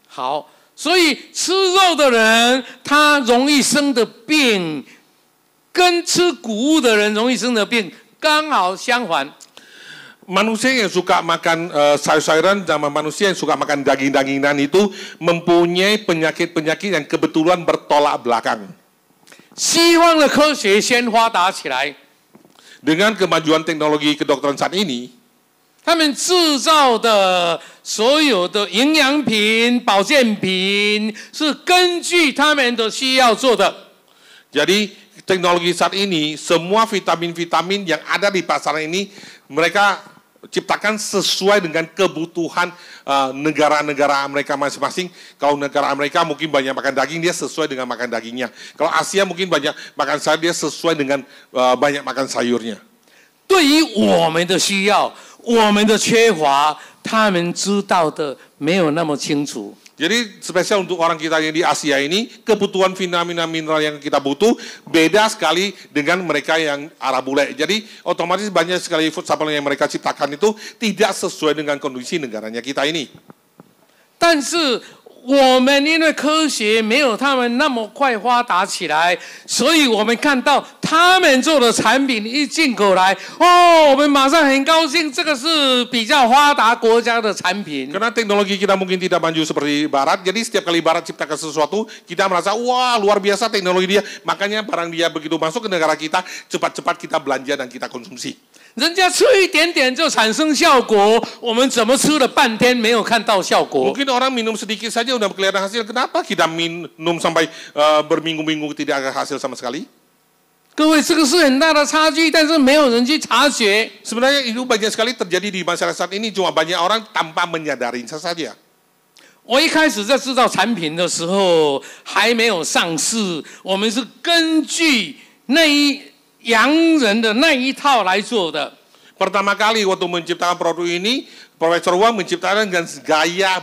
好，所以吃肉的人，他容易生的病，跟吃谷物的人容易生的病刚好相反。 Manusia yang suka makan sayur-sayuran sama manusia yang suka makan daging-dagingan itu mempunyai penyakit-penyakit yang kebetulan bertolak belakang. 西方的科学先发达起来， Dengan kemajuan teknologi kedokteran saat ini, 他们制造的所有的营养品、保健品是根据他们的需要做的。 jadi teknologi saat ini semua vitamin-vitamin yang ada di pasaran ini mereka ciptakan sesuai dengan kebutuhan negara-negara mereka masing-masing. Kalau negara Amerika mungkin banyak makan daging, dia sesuai dengan makan dagingnya. Kalau Asia mungkin banyak makan sayur, dia sesuai dengan banyak makan sayurnya. 对于我们的需要、我们的缺乏，他们知道的没有那么清楚。 Jadi spesial untuk orang kita yang di Asia ini, kebutuhan vitamin mineral yang kita butuh beda sekali dengan mereka yang Arab bule. Jadi otomatis banyak sekali food supplement yang mereka ciptakan itu tidak sesuai dengan kondisi negaranya kita ini. 但是我们因为科学没有他们那么快发达起来，所以我们看到他们做的产品一进口来，我们马上很高兴，这个是比较发达国家的产品。 Karena teknologi kita mungkin tidak maju seperti Barat, jadi setiap kali Barat ciptakan sesuatu, kita merasa, wah luar biasa teknologi dia. Makanya barang dia begitu masuk ke negara kita, cepat-cepat kita belanja dan kita konsumsi. 人家吃一点点就产生效果，我们怎么吃了半天没有看到效果？ Mungkin orang minum sedikit saja udah kelihatan hasil. Kenapa kita minum sampai berminggu-minggu tidak ada hasil sama sekali? 各位，这个是很大的差距，但是没有人去察觉。 Sebenarnya itu banyak sekali terjadi di masyarakat ini, cuma banyak orang tanpa menyadari saja. 我一开始在制造产品的时候还没有上市，我们是根据洋人的那一套来做的。 Pertama kali waktu menciptakan produk ini, Profesor Wang menciptakan dengan gaya